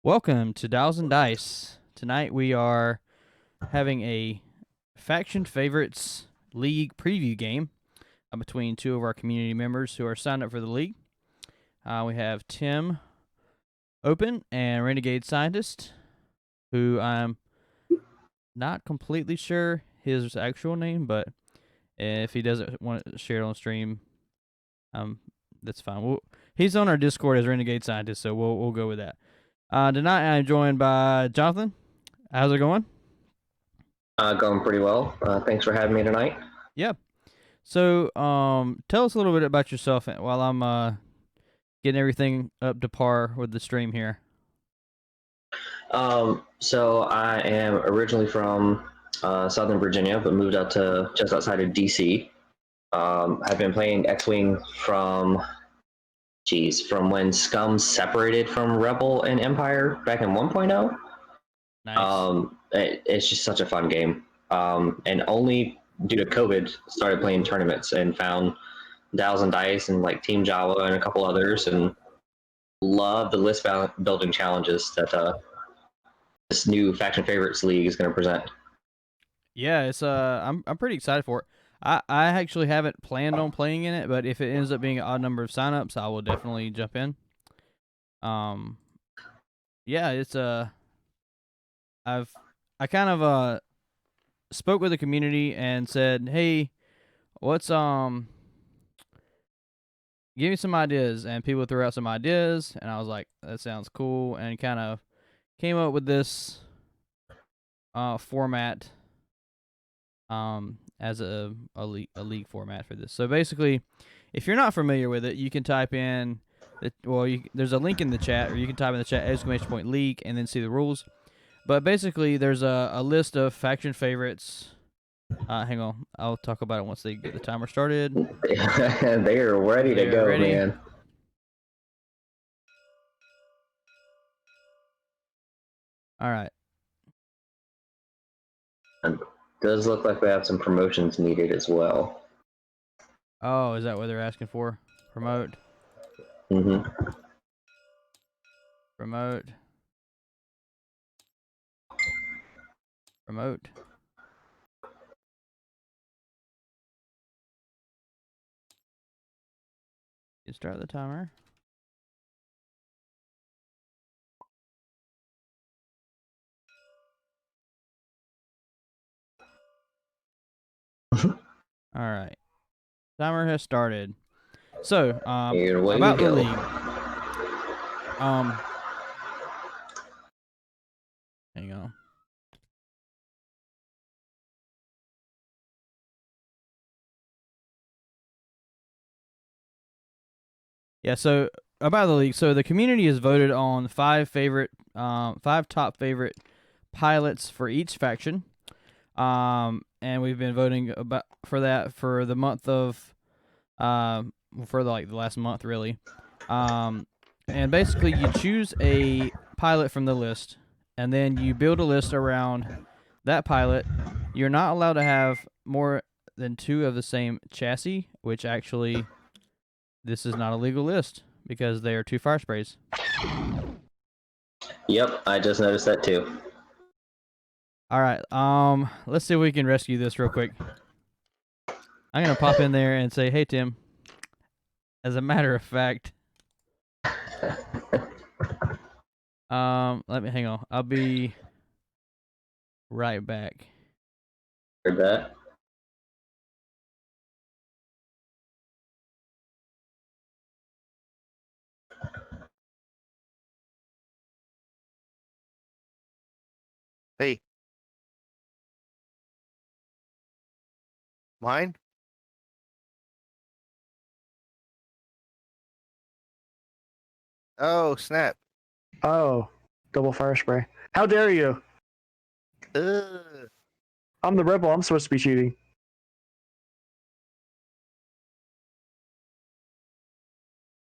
Welcome to Dials and Dice. Tonight we are having a Faction Favorites League preview game between two of our community members who are signed up for the league. We have Tim Open and Renegade Scientist, who I'm not completely sure his actual name, but if he doesn't want to share it on stream, that's fine. He's on our Discord as Renegade Scientist, so we'll go with that. Tonight I'm joined by Jonathan. How's it going? Going pretty well. Thanks for having me tonight. Yeah. So, tell us a little bit about yourself while I'm getting everything up to par with the stream here. So I am originally from Southern Virginia, but moved out to just outside of DC. I've been playing X-Wing from when Scum separated from Rebel and Empire back in 1.0. Nice. It's just such a fun game. And only due to COVID, started playing tournaments and found Dials and Dice and like Team Java and a couple others, and love the list building challenges that this new Faction Favorites League is going to present. Yeah, it's I'm pretty excited for it. I actually haven't planned on playing in it, but if it ends up being an odd number of signups, I will definitely jump in. Yeah, it's I kind of spoke with the community and said, "Hey, what's give me some ideas," and people threw out some ideas, and I was like, "That sounds cool," and kind of came up with this format as a league format for this. So basically, if you're not familiar with it, you can type in there's a link in the chat, or you can type in the chat !league and then see the rules. But basically, there's a list of faction favorites. Hang on, I'll talk about it once they get the timer started. They are ready to go, man. All right. It does look like we have some promotions needed as well. Oh, is that what they're asking for? Promote. Mm-hmm. Promote. Promote. You start the timer. All right. Timer has started. So, about the league. Hang on. Yeah, so about the league. So the community has voted on five top favorite pilots for each faction. And we've been voting for that for the month of for the last month really. And basically you choose a pilot from the list, and then you build a list around that pilot. You're not allowed to have more than two of the same chassis, which actually this is not a legal list because they are two fire sprays. Yep, I just noticed that too. All right, let's see if we can rescue this real quick. I'm gonna pop in there and say, "Hey, Tim. As a matter of fact, let me hang on. I'll be right back." Heard that. Hey. Mine? Oh, snap. Oh, double fire spray. How dare you? Ugh. I'm the rebel. I'm supposed to be cheating.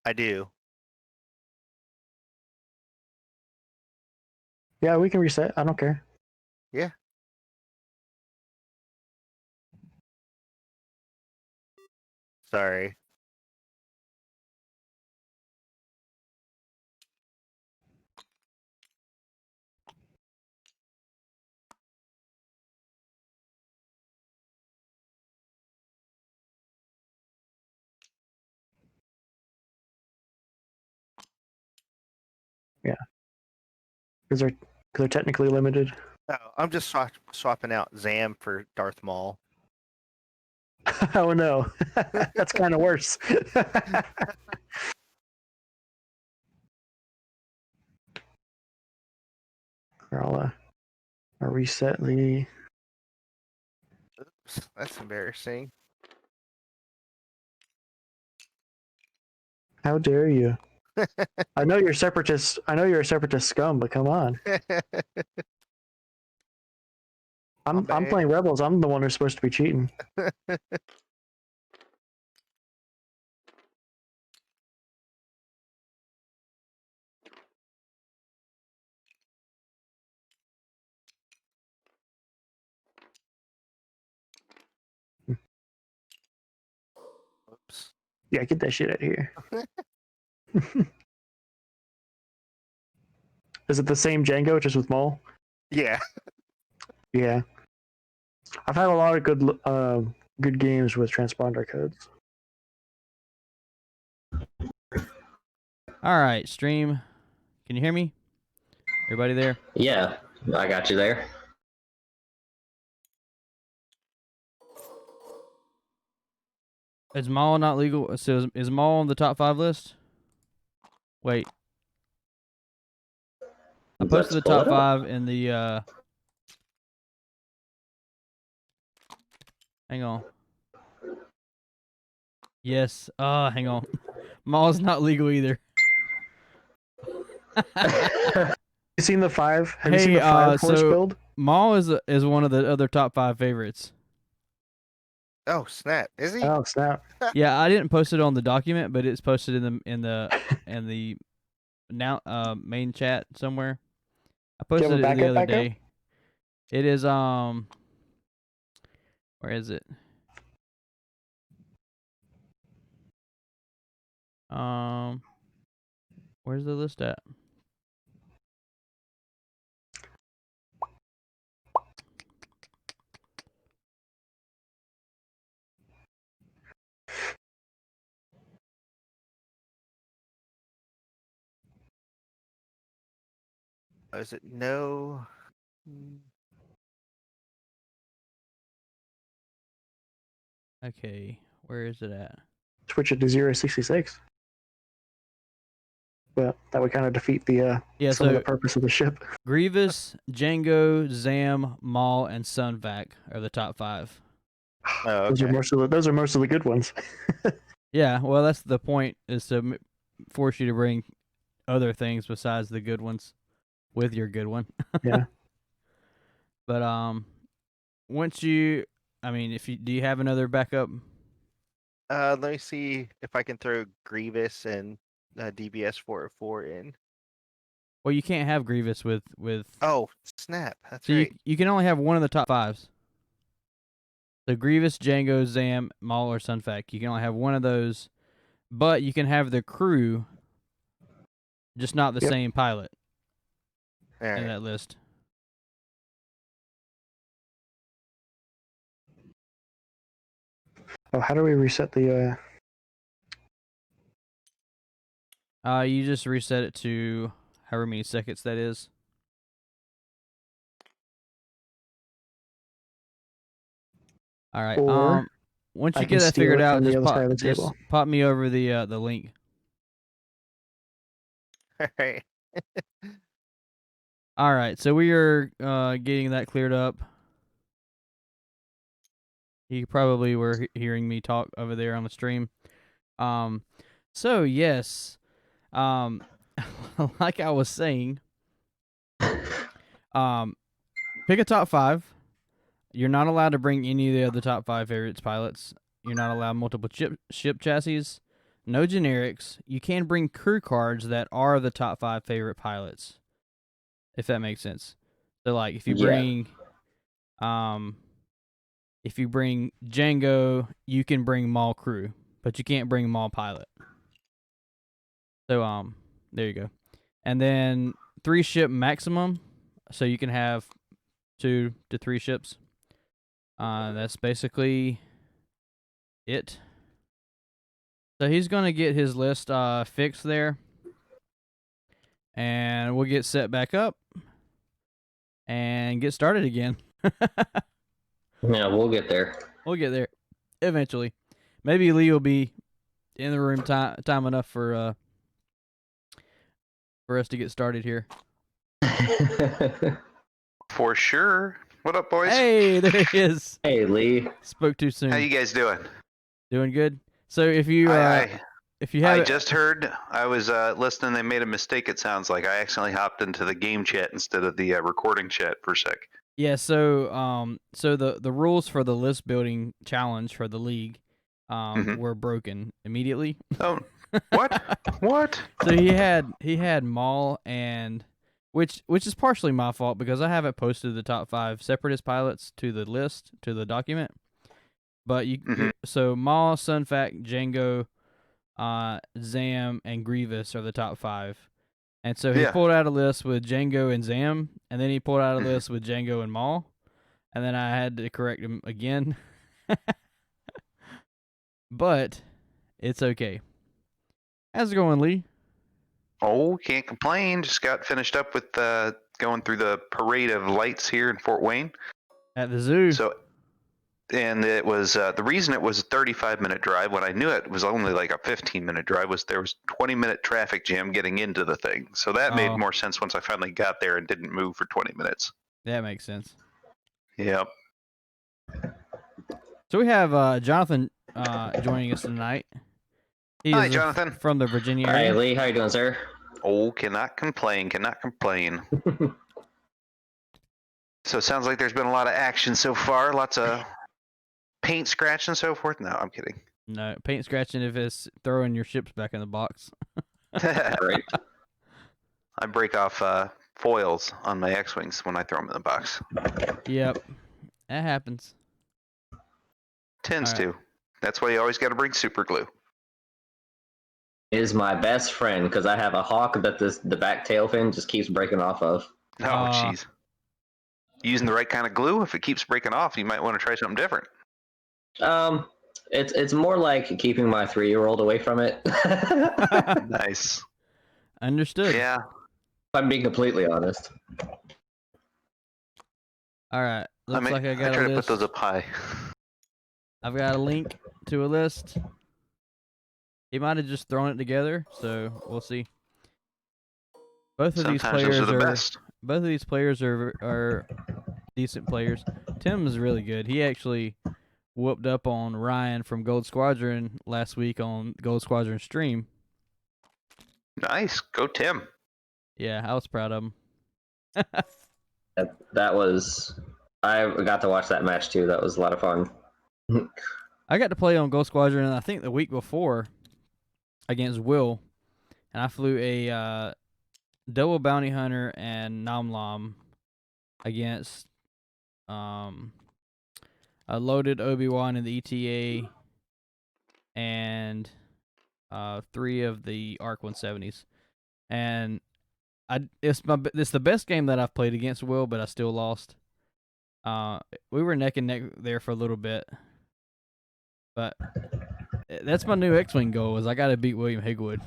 I do. Yeah, we can reset. I don't care. Yeah. Sorry. because they're technically limited. Oh, I'm just swapping out Zam for Darth Maul. Oh no, that's kind of worse. I'll reset the. Oops, that's embarrassing. How dare you? I know you're separatist. I know you're a separatist scum, but come on. I'm bad. playing Rebels. I'm the one who's supposed to be cheating. Oops. Yeah, get that shit out of here. Is it the same Django just with Maul? Yeah. Yeah. I've had a lot of good games with transponder codes. All right, stream. Can you hear me? Everybody there? Yeah, I got you there. Is Maul not legal? So is Maul on the top 5 list? Wait. I posted the Let's pull top it up. 5 in the hang on. Yes. Hang on. Maul's not legal either. You seen the 5? Have you Hey, seen the 5 horse so- build? Maul is one of the other top 5 favorites. Oh snap! Is he? Oh snap! Yeah, I didn't post it on the document, but it's posted in the now main chat somewhere. I Do you have posted a it the other backup? day. It is where is it? Where's the list at? Oh, is it no? Okay, where is it at? Switch it to 066. But that would kind of defeat the Yeah, some of the so purpose of the ship. Grievous, Django, Zam, Maul, and Sunvac are the top 5. Oh, Those okay. are most of the good ones. Yeah, well, that's the point, is to force you to bring other things besides the good ones with your good one. Yeah. But once you, I mean, do you have another backup? Let me see if I can throw Grievous and DBS 404 in. Well, you can't have Grievous with. Oh snap! That's So right. you can only have one of the top 5s. So Grievous, Django, Zam, Maul, or Sunfac. You can only have one of those, but you can have the crew, just not the Yep. same pilot All in right. that list. Oh, how do we reset the? You just reset it to however many seconds that is. All right. Or once I you can get that steal figured it out, from the just other side of the table. pop me over the link. All right. All right. So we are getting that cleared up. You probably were hearing me talk over there on the stream. So yes, like I was saying, pick a top 5. You're not allowed to bring any of the other top 5 favorites pilots. You're not allowed multiple ship chassis. No generics. You can bring crew cards that are the top 5 favorite pilots, if that makes sense. So like if you bring Django, you can bring Maul crew, but you can't bring Maul pilot. So there you go. And then 3 ship maximum, so you can have 2 to 3 ships. That's basically it. So he's gonna get his list fixed there, and we'll get set back up and get started again. Yeah, we'll get there. We'll get there eventually. Maybe Lee will be in the room time enough for us to get started here. For sure. What up, boys? Hey, there he is. Hey, Lee. Spoke too soon. How you guys doing? Doing good. So if you if you I have just heard, I was listening, they made a mistake, it sounds like. I accidentally hopped into the game chat instead of the recording chat for a sec. yeah, so the rules for the list building challenge for the league were broken immediately. Oh, what? What? So he had Maul and which is partially my fault because I haven't posted the top 5 Separatist pilots to the list, to the document. But so Maul, Sunfac, Django, Zam, and Grievous are the top 5. And so he pulled out a list with Django and Zam, and then he pulled out a list with Django and Maul, and then I had to correct him again. But it's okay. How's it going, Lee? Oh, can't complain. Just got finished up with going through the parade of lights here in Fort Wayne. At the zoo. So, and it was the reason it was a 35-minute drive when I knew it was only like a 15-minute drive was there was 20-minute traffic jam getting into the thing. So that made more sense once I finally got there and didn't move for 20 minutes. That makes sense. Yep. So we have Jonathan joining us tonight. He Hi, is Jonathan. from the Virginia Hi, area. Lee. How you doing, sir? Oh, cannot complain. Cannot complain. So it sounds like there's been a lot of action so far. Lots of paint scratch and so forth. No, I'm kidding. No, paint scratching if it's throwing your ships back in the box. Right. I break off foils on my X-Wings when I throw them in the box. Yep. That happens. Tends All right. to. That's why you always got to bring super glue. Is my best friend because I have a hawk that the back tail fin just keeps breaking off of. Oh, jeez. Using the right kind of glue, if it keeps breaking off, you might want to try something different. It's more like keeping my 3-year-old away from it. If Nice. Understood. Yeah. I'm being completely honest. All right. Looks like I got try a to put list. those up high. I've got a link to a list. He might have just thrown it together, so we'll see. Both of these Sometimes players those are the best. Both of these players are decent players. Tim is really good. He actually whooped up on Ryan from Gold Squadron last week on Gold Squadron stream. Nice. Go, Tim. Yeah, I was proud of him. That was. I got to watch that match too. That was a lot of fun. I got to play on Gold Squadron, I think the week before against Will, and I flew a double bounty hunter and Namlam against a loaded Obi-Wan in the ETA and 3 of the ARC 170s, and it's the best game that I've played against Will, but I still lost. We were neck and neck there for a little bit. But that's my new X-Wing goal is I got to beat William Higwood.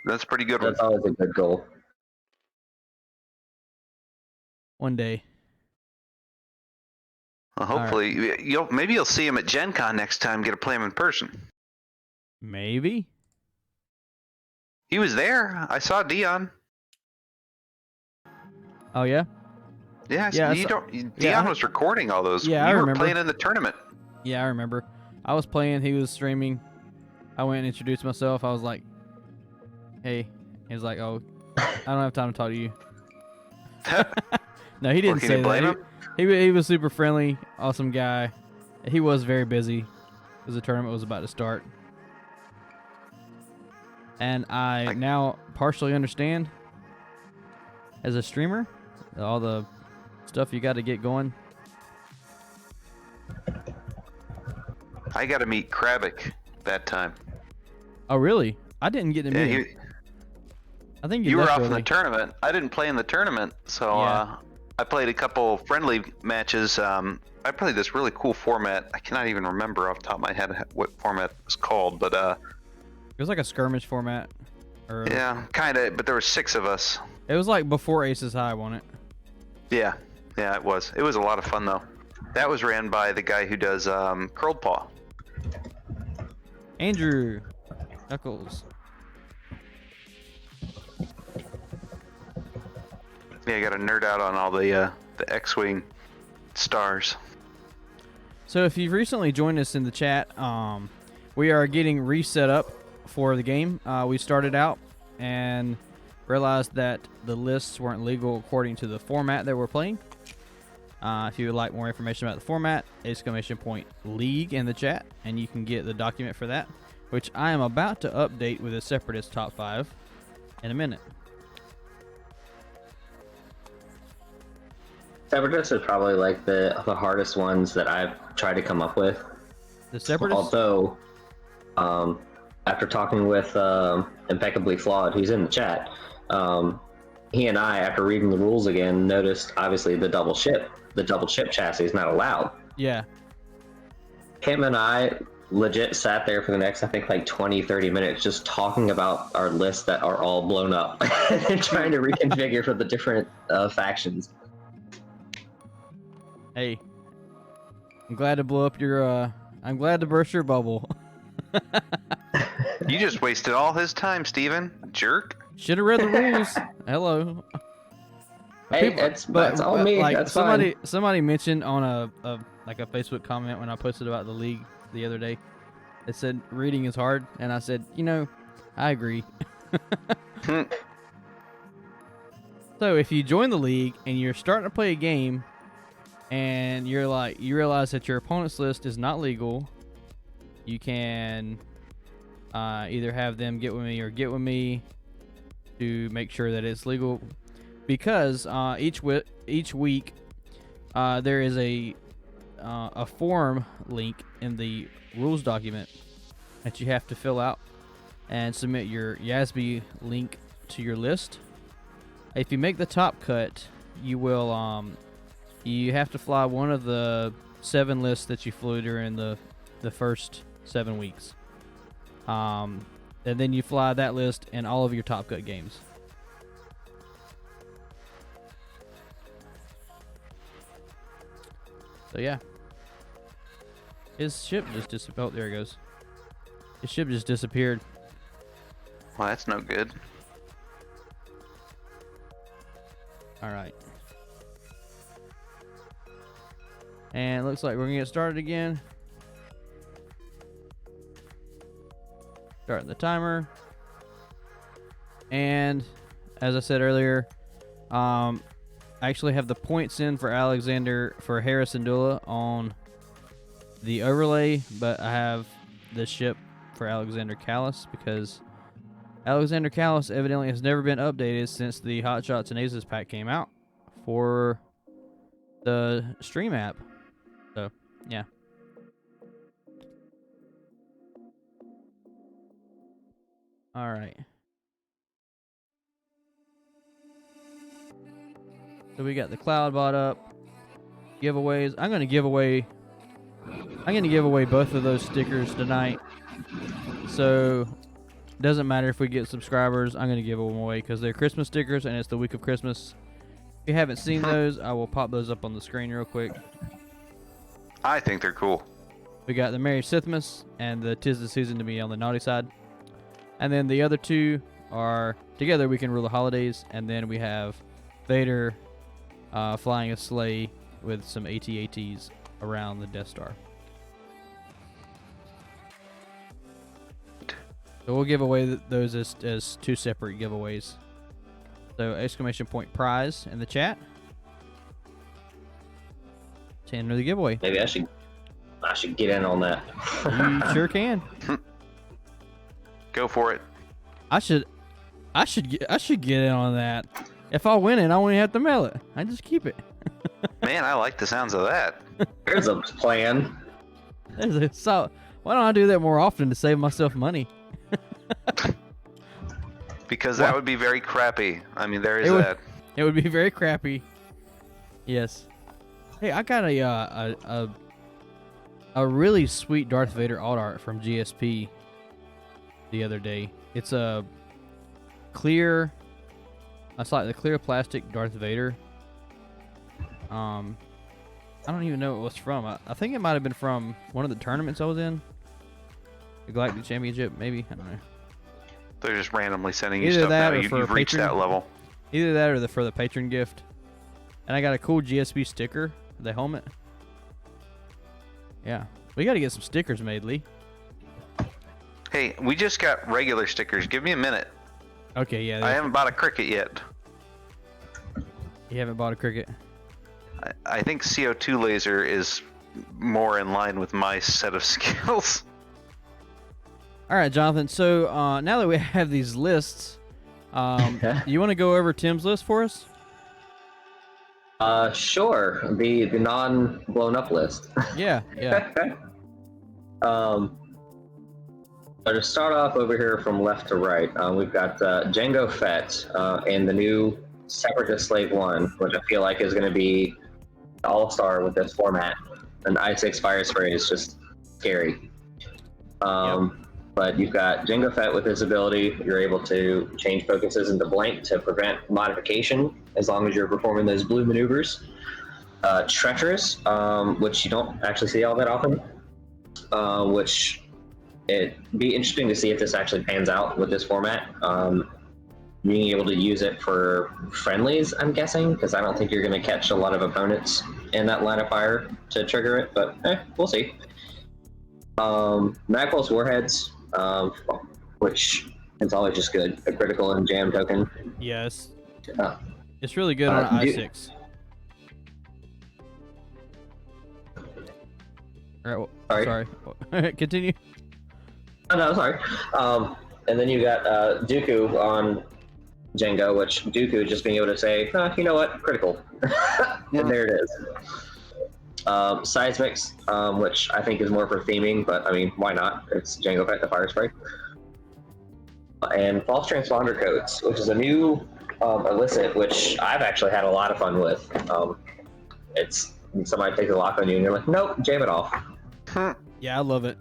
That's pretty good. That's always a good goal. One day. Well, hopefully, maybe you'll see him at Gen Con next time. Get to play him in person. Maybe. He was there. I saw Dion. Oh, yeah? Yeah, Yeah, Dion was recording all those. Yeah, I you were remember. playing in the tournament. Yeah, I remember. I was playing. He was streaming. I went and introduced myself. I was like, hey. He was like, oh, I don't have time to talk to you. No, he didn't Can say you blame that. him? He was super friendly, awesome guy. He was very busy because the tournament was about to start. And I now partially understand as a streamer all the stuff you got to get going. I got to meet Kravik that time. Oh, really? I didn't get to meet him. I think you were left off in the early. tournament. I didn't play in the tournament, so Yeah. I played a couple friendly matches. I played this really cool format. I cannot even remember off the top of my head what format it was called, but It was like a skirmish format. Or Yeah, kind of, but there were 6 of us. it was like before Aces High, wasn't it? Yeah, yeah, it was. It was a lot of fun though. That was ran by the guy who does Curled Paw. Andrew Knuckles. Yeah, I got to nerd out on all the X-wing stars. So if you've recently joined us in the chat, we are getting reset up for the game. We started out and realized that the lists weren't legal according to the format that we're playing. If you would like more information about the format, !League in the chat, and you can get the document for that, which I am about to update with a Separatist top 5 in a minute. Separatists are probably like the hardest ones that I've tried to come up with. The Separatists? Although, after talking with Impeccably Flawed, who's in the chat, he and I, after reading the rules again, noticed obviously the double ship chassis is not allowed. Yeah. Him and I legit sat there for the next, I think, like 20-30 minutes just talking about our lists that are all blown up and trying to reconfigure for the different factions. Hey, I'm glad to blow up your, I'm glad to burst your bubble. You just wasted all his time, Steven. Jerk. Should have read the rules. Hello. Hey, People- that's all me. Like That's somebody mentioned on a Facebook comment when I posted about the league the other day. It said reading is hard, and I said, I agree. So if you join the league and you're starting to play a game, and you realize that your opponent's list is not legal, you can either have them get with me or get with me to make sure that it's legal. Because each week there is a form link in the rules document that you have to fill out and submit your YASB link to your list. If you make the top cut, you will you have to fly one of the 7 lists that you flew during the first 7 weeks, and then you fly that list in all of your top cut games. So yeah, his ship just disappeared. Oh, there it goes. His ship just disappeared. Well, that's no good. All right. And it looks like we're gonna get started again. Starting the timer. And as I said earlier, I actually have the points in for Alexander for Hera Syndulla on the overlay, but I have the ship for Alexander Callis because Alexander Callis evidently has never been updated since the Hot Shots and Aces pack came out for the Stream app. So, yeah. All right. So we got the Cloud bot up. Giveaways. I'm gonna give away both of those stickers tonight. So doesn't matter if we get subscribers. I'm gonna give them away because they're Christmas stickers and it's the week of Christmas. If you haven't seen those, I will pop those up on the screen real quick. I think they're cool. We got the Merry Sithmas and the 'Tis the Season to Be on the Naughty Side. And then the other two are Together We Can Rule the Holidays. And then we have Vader flying a sleigh with some AT-ATs around the Death Star. So we'll give away those as 2 separate giveaways. So ! prize in the chat to enter the giveaway. Maybe I should get in on that. You sure can. Go for it. I should get in on that. If I win it, I won't even have to mail it. I just keep it. Man, I like the sounds of that. There's a plan. So why don't I do that more often to save myself money? Because that would be very crappy. I mean, there is It would- that. It would be very crappy. Yes. Hey, I got a really sweet Darth Vader alt art from GSP the other day. It's a clear. It's like the clear plastic Darth Vader. I don't even know what it was from. I think it might have been from one of the tournaments I was in. The Galactic Championship, maybe. I don't know. They're just randomly sending you Either stuff that now. or You've for a reached patron. that level. Either that or for the patron gift. And I got a cool GSP sticker, the helmet. Yeah. We got to get some stickers made, Lee. Hey, we just got regular stickers. Give me a minute. Okay, yeah. I haven't bought a cricket yet. You haven't bought a cricket? I think CO2 laser is more in line with my set of skills. All right, Jonathan. So now that we have these lists, you want to go over Tim's list for us? Sure. The non blown up list. Yeah, yeah. So to start off over here from left to right, we've got Jango Fett and the new Separatist Slave 1, which I feel like is going to be all-star with this format. And I-6 Fire Spray is just scary. But you've got Jango Fett with his ability. You're able to change focuses into blank to prevent modification as long as you're performing those blue maneuvers. Treacherous, which you don't actually see all that often, which it'd be interesting to see if this actually pans out with this format. Being able to use it for friendlies, I'm guessing, because I don't think you're going to catch a lot of opponents in that line of fire to trigger it, but we'll see. Magpulse Warheads, which is always just good. A critical and jam token. Yes. Uh, It's really good on I6. All right, sorry. Continue. Oh, no, sorry. And then you got Dooku on Jango, which Dooku just being able to say, you know what, critical. And there it is. Seismics, which I think is more for theming, but I mean, why not? It's Jango Fett, the Fire Spray. And False Transponder Codes, which is a new illicit, which I've actually had a lot of fun with. It's somebody takes a lock on you and you're like, nope, jam it off. Yeah, I love it.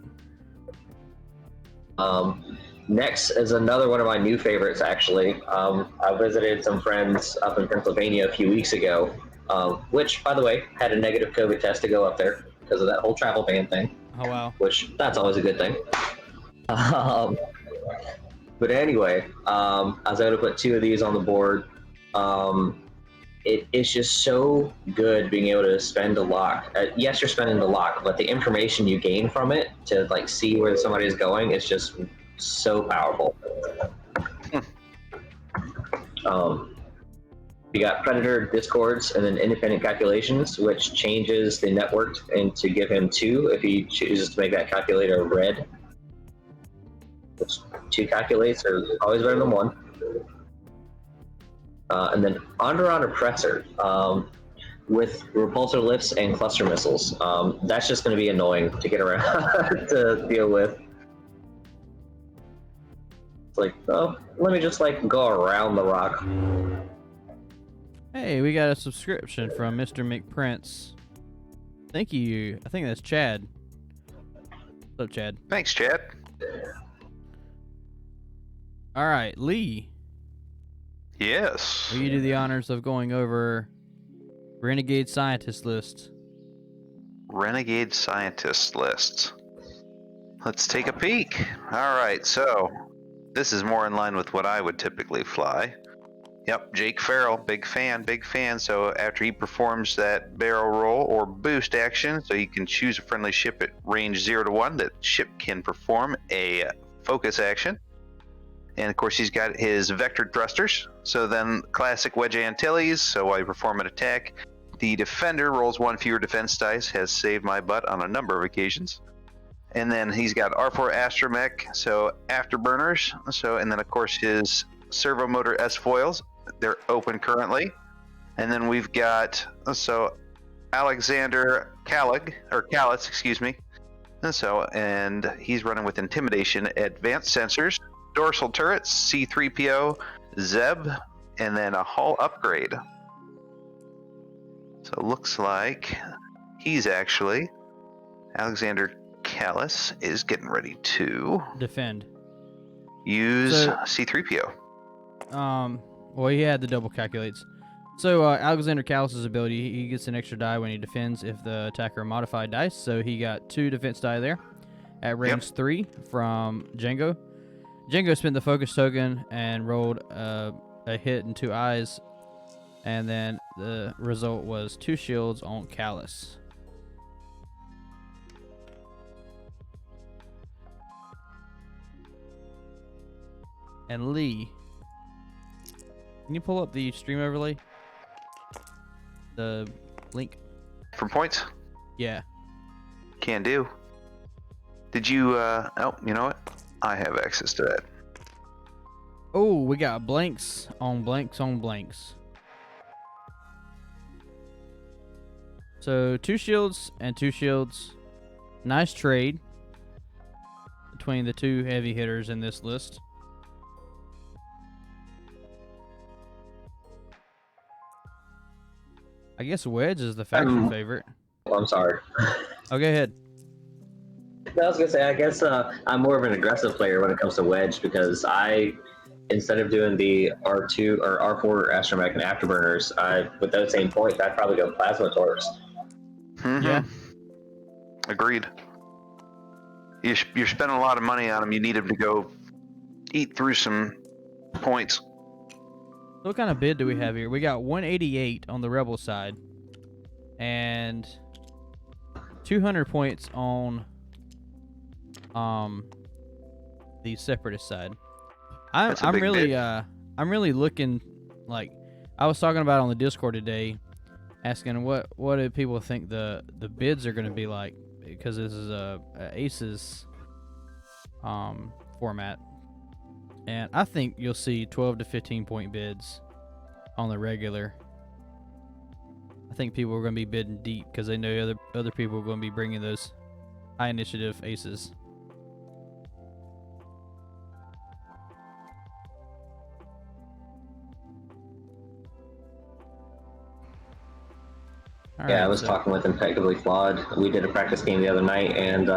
Next is another one of my new favorites, actually. I visited some friends up in Pennsylvania a few weeks ago, which, by the way, had a negative COVID test to go up there because of that whole travel ban thing. Oh, wow. Which, that's always a good thing. But anyway, I was able to put 2 of these on the board. It's just so good being able to spend a lock. Yes, you're spending the lock, but the information you gain from it to like see where somebody is going is just so powerful. You got Predator Discords and then Independent Calculations, which changes the network and to give him 2 if he chooses to make that calculator red. Which 2 calculates are always better than 1. And then Onderon Oppressor with repulsor lifts and cluster missiles. That's just going to be annoying to get around to deal with. It's like, oh, let me just like go around the rock. Hey, we got a subscription from Mr. McPrince. Thank you. I think that's Chad. What's up, Chad? Thanks, Chad. All right, Lee. Yes. Will you do the honors of going over Renegade Scientist list? Renegade Scientist list. Let's take a peek. All right, so this is more in line with what I would typically fly. Yep, Jake Farrell, big fan, big fan. So after he performs that barrel roll or boost action, so you can choose a friendly ship at range 0 to 1, that ship can perform a focus action. And of course, he's got his vectored thrusters. So then classic Wedge Antilles. So while you perform an attack, the defender rolls 1 fewer defense dice, has saved my butt on a number of occasions. And then he's got R4 Astromech, so afterburners. So, and then of course his servo motor S foils, they're open currently. And then we've got, so Alexander Kalitz, excuse me. And he's running with Intimidation, Advanced Sensors, Dorsal Turrets, C3PO, Zeb, and then a hull upgrade. So it looks like he's actually, Alexander Kalitz is getting ready to Defend. use So- C3PO. Well, he had the double calculates. So Alexander Callis' ability, he gets an extra die when he defends if the attacker modified dice. So he got 2 defense die there at range 3 from Django. Django spent the focus token and rolled a hit and 2 eyes, and then the result was 2 shields on Callis. And Lee, can you pull up the stream overlay? The link? For points? Yeah. Can do. Did you, oh, you know what? I have access to that. Oh, we got blanks on blanks on blanks. So 2 shields and 2 shields. Nice trade between the 2 heavy hitters in this list. I guess Wedge is the faction favorite. I'm sorry. Oh, go ahead. I was gonna say, I guess I'm more of an aggressive player when it comes to Wedge because instead of doing the R2 or R4 Astromech and Afterburners, with those same points, I'd probably go Plasma Torps. Mm-hmm. Yeah. Agreed. You're spending a lot of money on them. You need them to go eat through some points. So what kind of bid do we have here? We got 188 on the Rebel side and 200 points on the Separatist side. I'm really looking, like I was talking about on the Discord today, asking what do people think the bids are going to be like, because this is a Aces format, and I think you'll see 12 to 15 point bids on the regular. I think people are going to be bidding deep because they know other people are going to be bringing those high initiative Aces. I was talking with Impeccably Flawed. We did a practice game the other night, and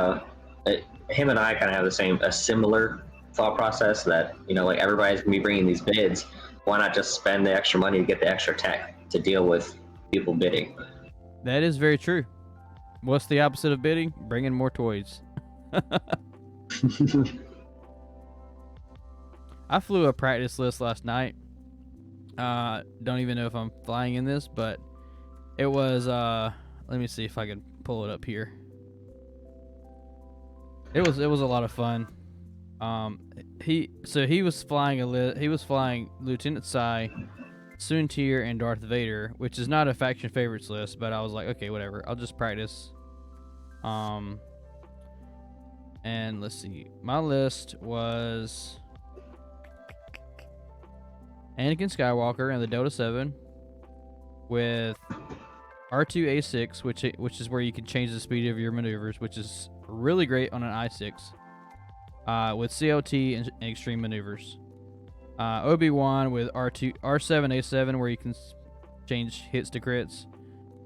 him and I kind of have a similar thought process that, like everybody's going to be bringing these bids. Why not just spend the extra money to get the extra tech to deal with people bidding? That is very true. What's the opposite of bidding? Bringing more toys. I flew a practice list last night. Don't even know if I'm flying in this, but it was, let me see if I can pull it up here. It was a lot of fun. He was flying Lieutenant Sai, Soontir, and Darth Vader, which is not a faction favorites list, but I was like, okay, whatever. I'll just practice. And let's see. My list was Anakin Skywalker and the Delta 7 with R2A6, which is where you can change the speed of your maneuvers, which is really great on an I6. With CLT and extreme maneuvers. Obi-Wan with R7A7, where you can change hits to crits.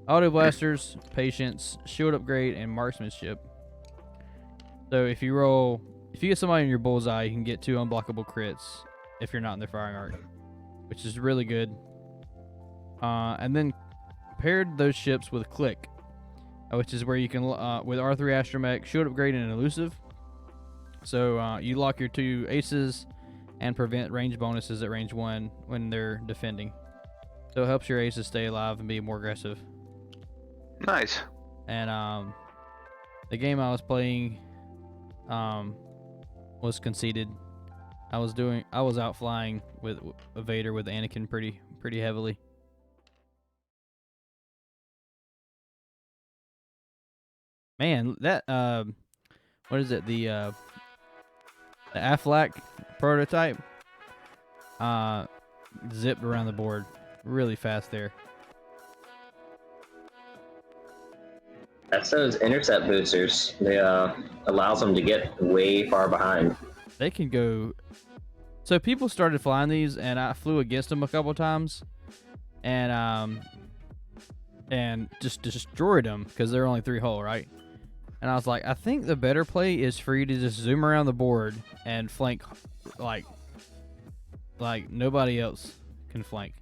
Auto blasters, patience, shield upgrade, and marksmanship. So if you get somebody in your bullseye, you can get 2 unblockable crits if you're not in their firing arc, which is really good. And then paired those ships with Click, which is where you can with R3 Astromech, shield upgrade, and elusive. So you lock your 2 aces and prevent range bonuses at range 1 when they're defending. So it helps your aces stay alive and be more aggressive. Nice. And the game I was playing was conceded. I was out flying with Vader with Anakin pretty heavily. Man, that what is it? The Aflac prototype zipped around the board really fast there. That's those intercept boosters. They allows them to get way far behind. They can go. So people started flying these, and I flew against them a couple times, and just destroyed them because they're only 3 hull, right? And I was like, I think the better play is for you to just zoom around the board and flank, like, like nobody else can flank,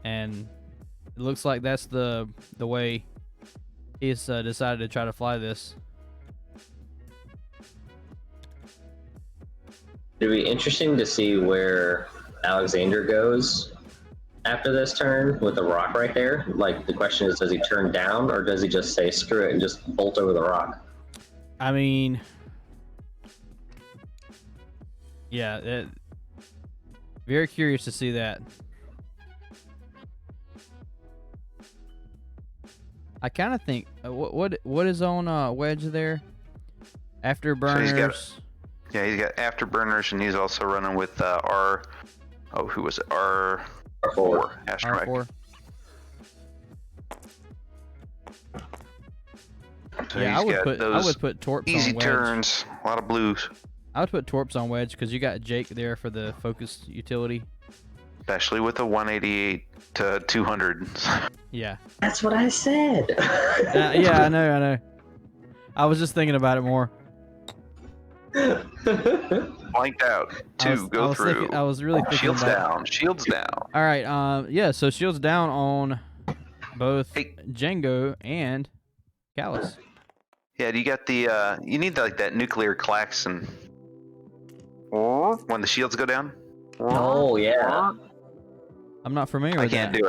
and it looks like that's the way he's decided to try to fly this. It'd be interesting to see where Alexander goes after this turn with the rock right there. Like, the question is, does he turn down or does he just say screw it and just bolt over the rock? I mean, yeah, very curious to see that. I kind of think what is on Wedge there? Afterburners. Yeah, he's got afterburners, and he's also running with who was it? R4. Astromech. R4. So Yeah, I he's would got put those Torps easy on Wedge. turns, a lot of blues, I would put Torps on Wedge because you got Jake there for the focus utility. especially with a 188 to 200. Yeah. That's what I said. Yeah, I know. I was just thinking about it more. Blanked out. Go through. I was really thinking Shields about down. Shields down. All right. Yeah. So shields down on both Hey. Django and Callus. Yeah, you got the you need like that nuclear klaxon when the shields go down. Oh, yeah. I'm not familiar I with can't that. do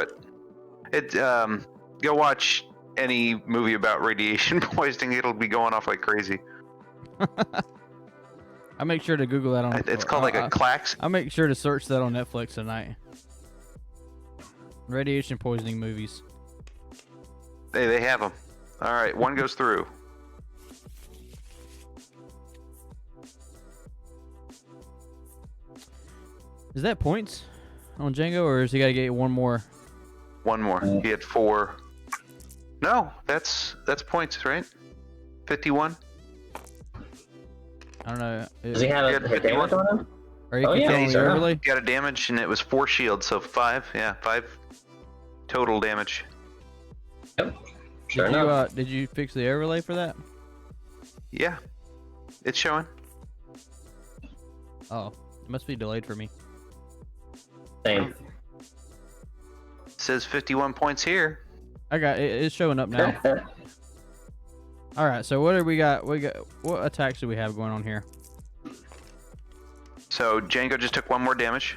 it. Go watch any movie about radiation poisoning. It'll be going off like crazy. I'll make sure to Google that on. It's called like a klaxon. I'll make sure to search that on Netflix tonight. Radiation poisoning movies. They have them. All right, one goes through. Is that points on Django, or has he got to get one more? One more. He had 4. No, that's points, right? 51. I don't know. Does he have Yeah, a damage on him? Are you Oh, yeah, controlling he's the around. overlay? Got a damage, and it was 4 shields, so 5. Yeah, 5 total damage. Yep. Sure Did enough. did you fix the overlay for that? Yeah, it's showing. Oh, it must be delayed for me. Same. It says 51 points here. I got it. It's showing up now. All right. So what do we got? What attacks do we have going on here? So Django just took 1 more damage.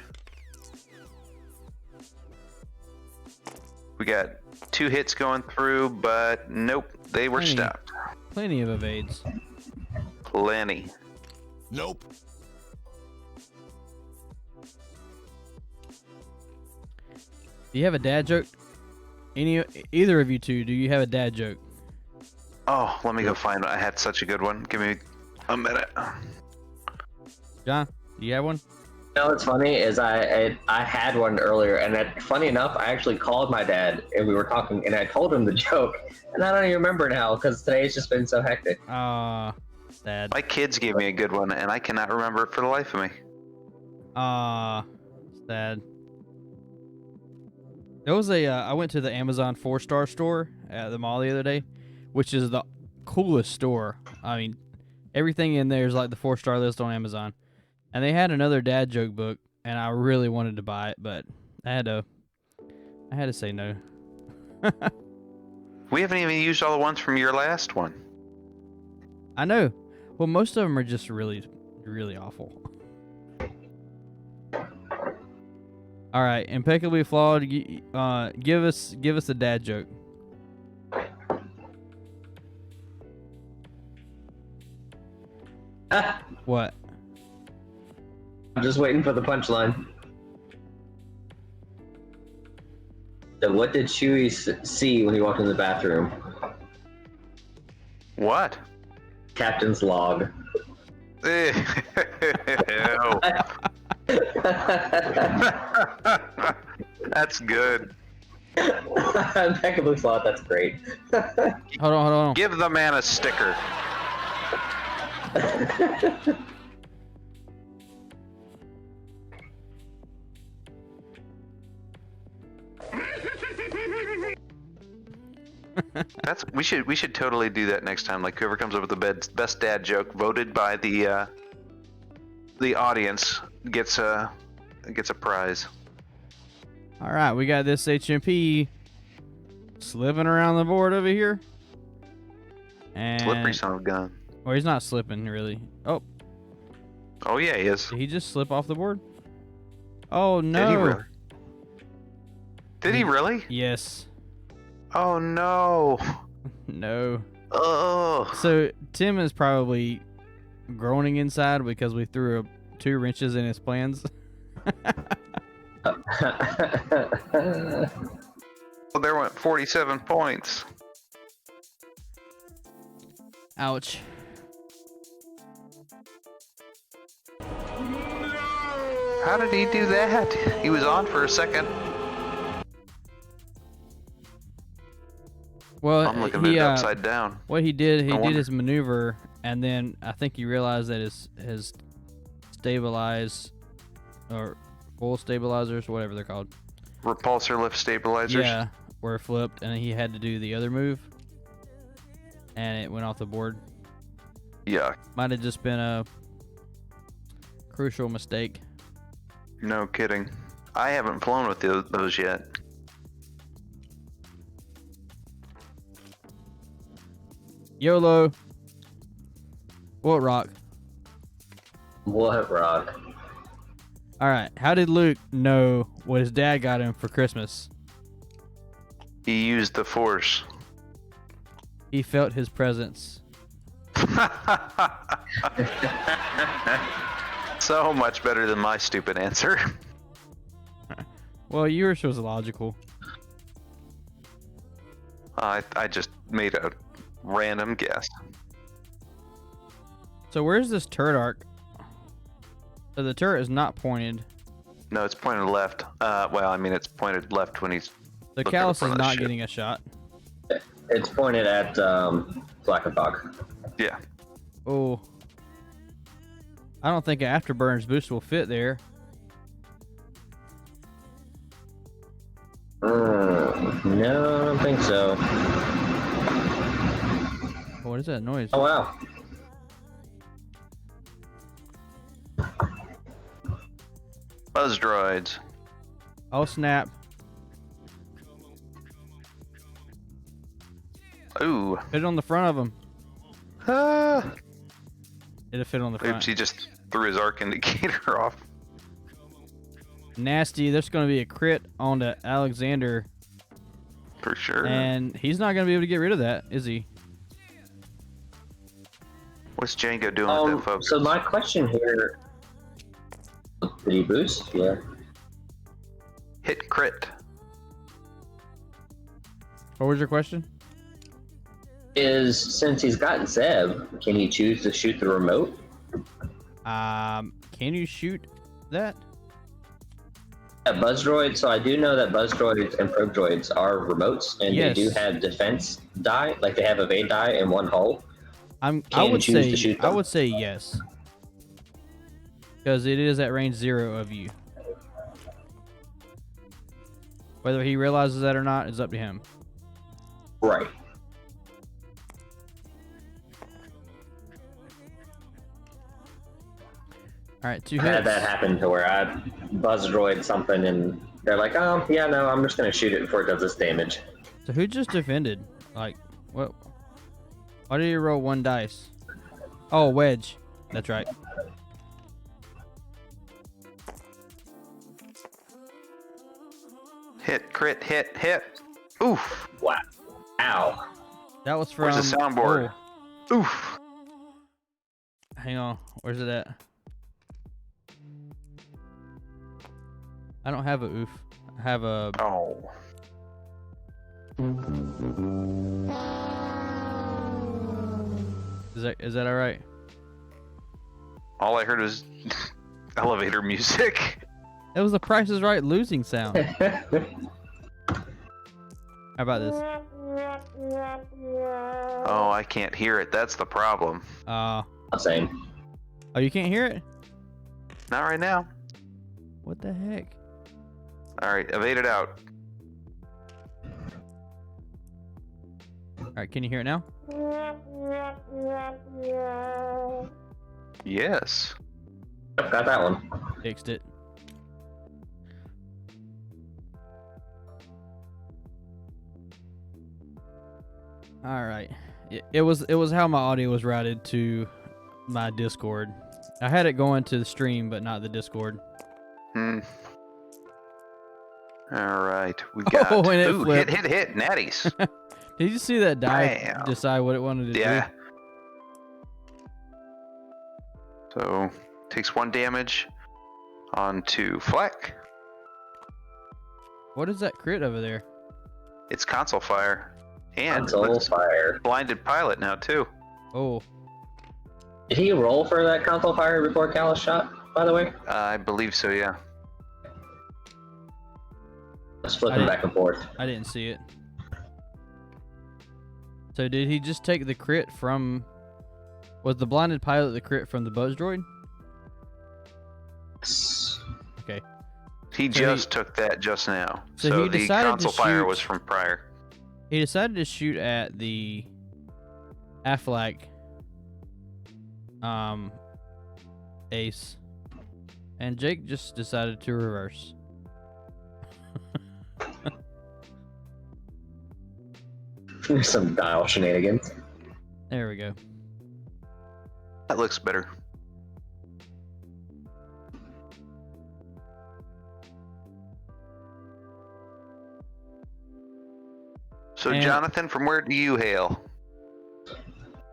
We got 2 hits going through, but nope, they were Plenty. stopped. Plenty of evades. Plenty. Nope. Do you have a dad joke? Either of you two? Do you have a dad joke? Oh, let me go find it. I had such a good one. Give me a minute. John, do you have one? You know what's funny is I had one earlier, and funny enough, I actually called my dad and we were talking, and I told him the joke, and I don't even remember now because today's just been so hectic. Sad. My kids gave me a good one, and I cannot remember it for the life of me. Sad. There was I went to the Amazon 4-star store at the mall the other day, which is the coolest store. I mean, everything in there is like the 4-star list on Amazon. And they had another dad joke book, and I really wanted to buy it, but I had to say no. We haven't even used all the ones from your last one. I know. Well, most of them are just really, really awful. All right, impeccably flawed. Give us a dad joke. What? I'm just waiting for the punchline. So what did Chewie see when he walked in the bathroom? What? Captain's log. Ew. That's good. Impeccably flawed. That's great. Hold on. Give the man a sticker. We should totally do that next time. Like, whoever comes up with the best dad joke voted by the audience gets a gets a prize. All right, we got this HMP slipping around the board over here. And Slippery son of a gun. well, he's not slipping really. Oh, Oh yeah, he is. did he just slip off the board? Oh no. Did he really? Did he really? Yes. Oh no. No. Oh. So Tim is probably groaning inside because we threw 2 wrenches in his plans. Well, there went 47 points. Ouch. How did he do that? He was on for a second. Well, I'm looking at he it upside down. what he did, he I did wonder- his maneuver, and then I think he realized that his stabilize or full stabilizers, whatever they're called, Repulsor lift stabilizers. yeah, were flipped, and he had to do the other move, and it went off the board. Yeah. Might have just been a crucial mistake. No kidding. I haven't flown with those yet. YOLO. What rock? What rock? All right. How did Luke know what his dad got him for Christmas? He used the force. He felt his presence. So much better than my stupid answer. Well, yours was logical. I just made a random guess. So where's this turret arc? So the turret is not pointed. No, it's pointed left. Well, I mean, it's pointed left when he's. So Look at the Callus is front of the not ship. getting a shot. It's pointed at Flackenbach. Yeah. Oh. I don't think an Afterburn's boost will fit there. No, I don't think so. What is that noise? Oh wow. Buzz droids. Oh snap. Ooh. Fit it on the front of him. Ah. It'll fit on the front. Oops, he just threw his arc indicator off. Nasty. There's going to be a crit on the Alexander. For sure. And he's not going to be able to get rid of that, is he? What's Django doing with that, folks? So my question here, did he boost? Yeah. Hit crit. What was your question? Is since he's got Zeb, can he choose to shoot the remote? Can you shoot that? Yeah, Buzz droids. So I do know that Buzz droids and probe droids are remotes, and Yes. they do have defense die, like they have evade die in one hull. I Can would choose say to shoot I them. would say yes. Because it is at range 0 of you. Whether he realizes that or not is up to him. Right. All right, 2 I had hits. that happen to where I Buzz droid something, and they're like, "Oh, yeah, no, I'm just gonna shoot it before it does this damage." So who just defended? Like, what? Why did he roll 1 dice? Oh, Wedge. That's right. Hit, crit, hit. Oof. Wow. Ow. That was from. Where's the soundboard? Oh, Oof. hang on. Where's it at? I don't have a oof. I have a. Oh. Is that all right? All I heard was elevator music. It was the Price is Right losing sound. How about this? Oh, I can't hear it. That's the problem. Same. Oh, you can't hear it? Not right now. What the heck? All right, evade it out. All right, can you hear it now? Yes. Got that one. Fixed it. All right. It was how my audio was routed to my Discord. I had it going to the stream, but not the Discord. Hmm. All right, we got Oh, and it ooh, flipped. hit, natties. Did you see that die Bam. decide what it wanted to Yeah. do? So takes 1 damage onto Fleck. What is that crit over there? It's console fire and Console fire. blinded pilot now too. Oh, Did he roll for that console fire before Callus shot, by the way? I believe so. Yeah. Let's flip him back and forth. I didn't see it. So did he just take the crit from? Was the blinded pilot the crit from the buzz droid? Okay. He So just took that just now. so So, he the decided to console fire shoot- was from prior. He decided to shoot at the Aflac ace, and Jake just decided to reverse. Some dial shenanigans. There we go. That looks better. So, And- Jonathan, from where do you hail?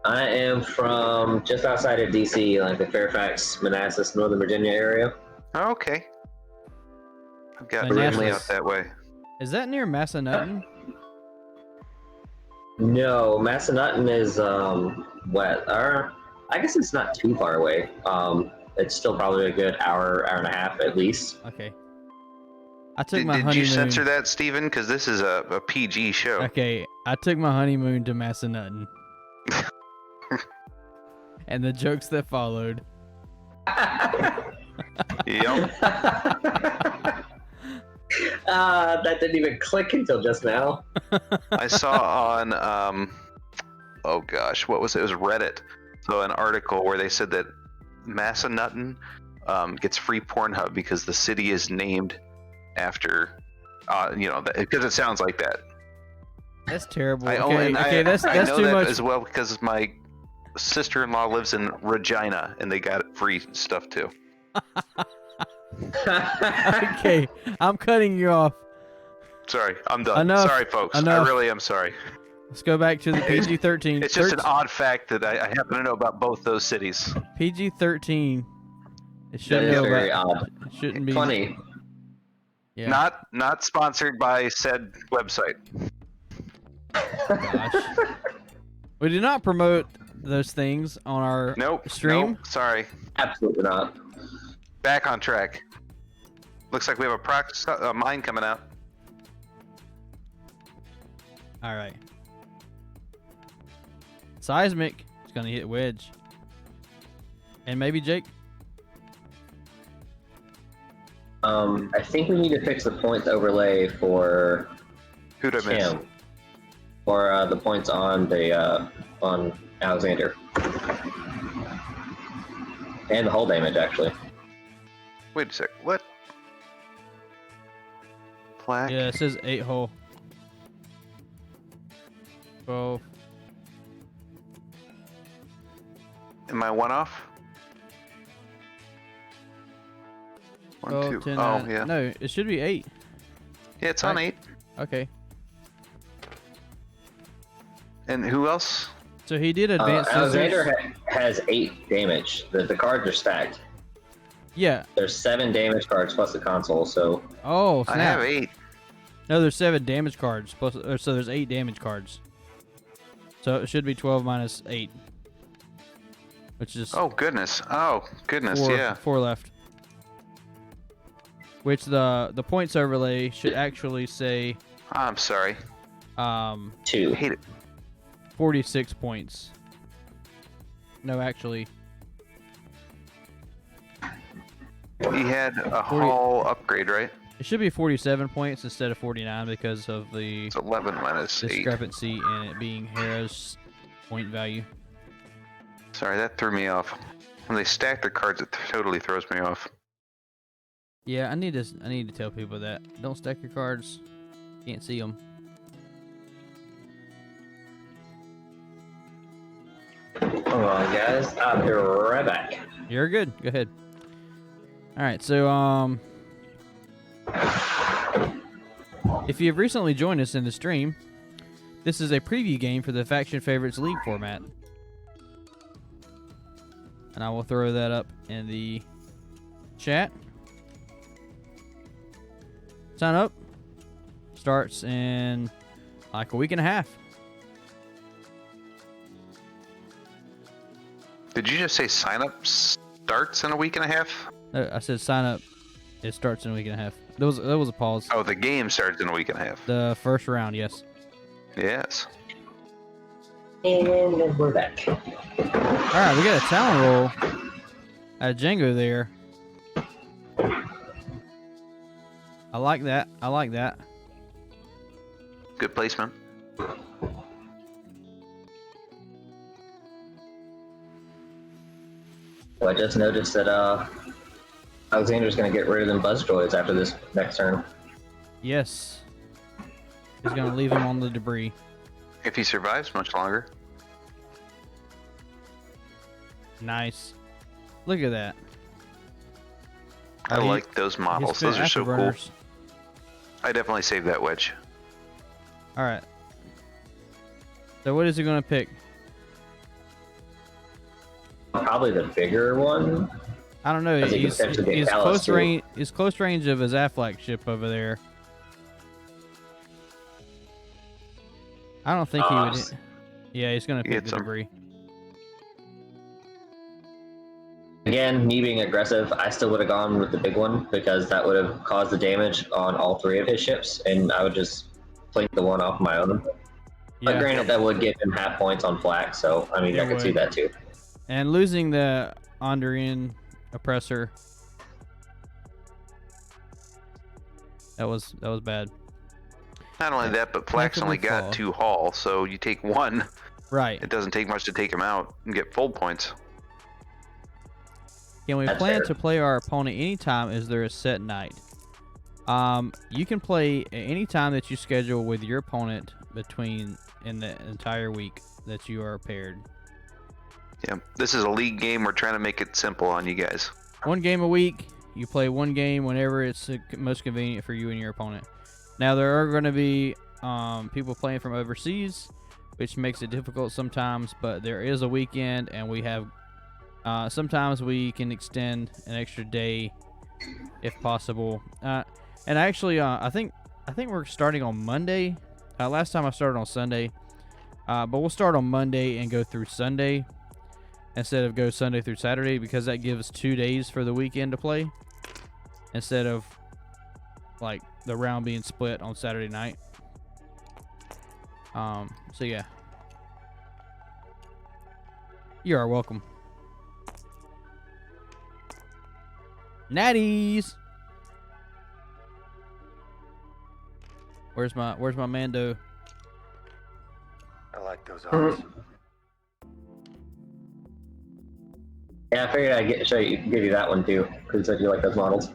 I am from just outside of DC, like the Fairfax, Manassas, Northern Virginia area. Oh, okay. I've got Manassas. family out that way. Is that near Massanutten? No, Massanutten is wet. I guess it's not too far away. It's still probably a good hour, hour and a half at least. Okay. I took Did, my did honeymoon. you censor that, Steven? Because this is a PG show. Okay, I took my honeymoon to Massanutten. And the jokes that followed. Yep. That didn't even click until just now. I saw on, oh gosh, what was it? It was Reddit. So an article where they said that Massanutten gets free Pornhub because the city is named after, because it sounds like that. That's terrible. I Okay, own, okay, that's I know too that much. as well because my sister-in-law lives in Regina and they got free stuff too. Okay, I'm cutting you off. Sorry, I'm done. Enough. Sorry, folks. Enough. I really am sorry. Let's go back to the PG-13. It's just an odd fact that I happen to know about both those cities. PG-13. It That shouldn't is know very about. odd. It shouldn't be Funny. Yeah. Not sponsored by said website. Gosh. We do not promote those things on our Nope. stream. Nope, sorry. Absolutely not. Back on track. Looks like we have a mine coming out. All right. Seismic is gonna hit Wedge, and maybe Jake. I think we need to fix the points overlay for Who'd I miss? Kim, or the points on the on Alexander, and the hull damage actually. Wait a sec. What? Plaque? Yeah, it says 8 hole. 12. Am I one off? 1, 12, 2. 10, Oh, 9. yeah. No, it should be 8. Yeah, it's on 8. Okay. And who else? So he did advance Alexander has 8 damage. The cards are stacked. Yeah. There's 7 damage cards plus the console. So Oh, snap. I have 8. No, there's 7 damage cards. Plus, so there's 8 damage cards. So it should be 12 minus 8. Which is Oh, goodness. Oh, goodness, 4, yeah. 4 left. Which the points overlay should actually say I'm sorry. 2. I hate it. 46 points. No, actually. He had a 40 hull upgrade, right? It should be 47 points instead of 49 because of the It's 11 minus 8. discrepancy in it being Hera's point value. Sorry, that threw me off. When they stack their cards, it totally throws me off. Yeah, I need to tell people that. Don't stack your cards. Can't see them. Hold on, guys. I'll be right back. You're good. Go ahead. All right. So if you have recently joined us in the stream, this is a preview game for the Faction Favorites League format. And I will throw that up in the chat. Sign up. Starts in like a week and a half. Did you just say sign up starts in a week and a half? No, I said sign up. It starts in a week and a half. There was a pause. Oh, the game starts in a week and a half. The first round, yes. Yes. And we're back. All right, we got a talent roll out of Django there. I like that. I like that. Good placement. So I just noticed that Alexander's going to get rid of them buzz droids after this next turn. Yes. He's going to leave him on the debris. If he survives much longer. Nice. Look at that. I He- like those models. He's Those are so cool. afterburners. I definitely saved that wedge. All right. So what is he going to pick? Probably the bigger one. I don't know. Because he can potentially get He's Callus, close too. range. He's close range of his Affleck ship over there. I don't think he would. s- Yeah, he's going to pick Get the some. debris. Again, me being aggressive, I still would have gone with the big one because that would have caused the damage on all three of his ships, and I would just flink the one off my own. But Yeah. granted, that would give him half points on flak, so I mean, It I could see would. that too. And losing the Onderin oppressor. That was bad. Not only that, but Flax only Actively fall. got 2 hull, so you take 1. Right. It doesn't take much to take him out and get full points. Can we That's plan fair. to play our opponent anytime? Is there a set night? You can play at any time that you schedule with your opponent in the entire week that you are paired. Yeah, this is a league game. We're trying to make it simple on you guys. One game a week. You play one game whenever it's most convenient for you and your opponent. Now there are going to be people playing from overseas, which makes it difficult sometimes. But there is a weekend, and we have sometimes we can extend an extra day if possible. And actually, I think we're starting on Monday. Last time I started on Sunday, but we'll start on Monday and go through Sunday instead of go Sunday through Saturday, because that gives 2 days for the weekend to play instead of like the round being split on Saturday night. So yeah, you are welcome. Natties. Where's my Mando? I like those odds. Yeah, I figured I'd give you that one too, because you said you like those models.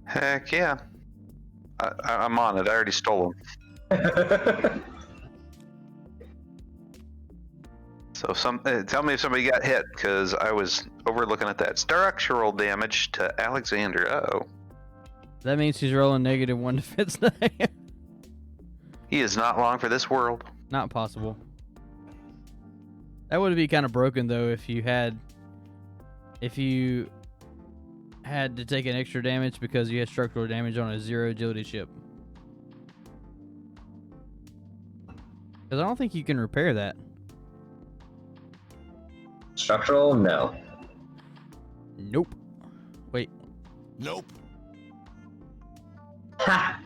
Heck yeah. I'm on it. I already stole them. So tell me if somebody got hit, because I was overlooking at that. Structural damage to Alexander. Uh-oh. That means he's rolling -1 defense now. He is not long for this world. Not possible. That would be kind of broken though if you had to take an extra damage because you had structural damage on a 0 agility ship. Because I don't think you can repair that. Structural? No. Nope. Wait. Nope. Ha!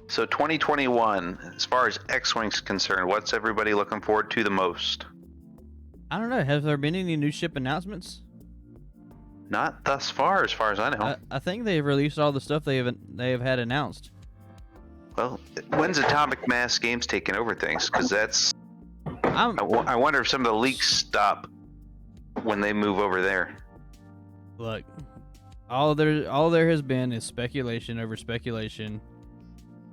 So 2021, as far as X-Wing's concerned, what's everybody looking forward to the most? I don't know. Have there been any new ship announcements? Not thus far as I know. I think they've released all the stuff they have had announced. Well, when's Atomic Mass Games taking over things? Because that's... I wonder if some of the leaks stop when they move over there. Look, all there has been is speculation over speculation.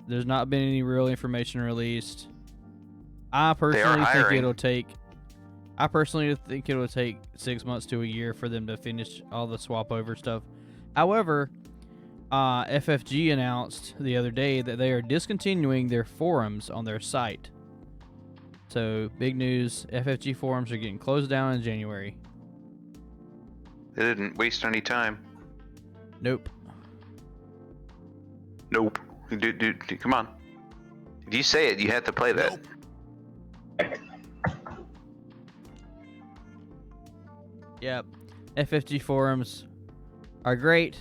There's not been any real information released. I personally think it'll take 6 months to a year for them to finish all the swap over stuff. However, FFG announced the other day that they are discontinuing their forums on their site. So, big news, FFG forums are getting closed down in January. They didn't waste any time. Nope. Nope. Dude, come on. If you say it, you have to play that. Yep. FFG forums are great,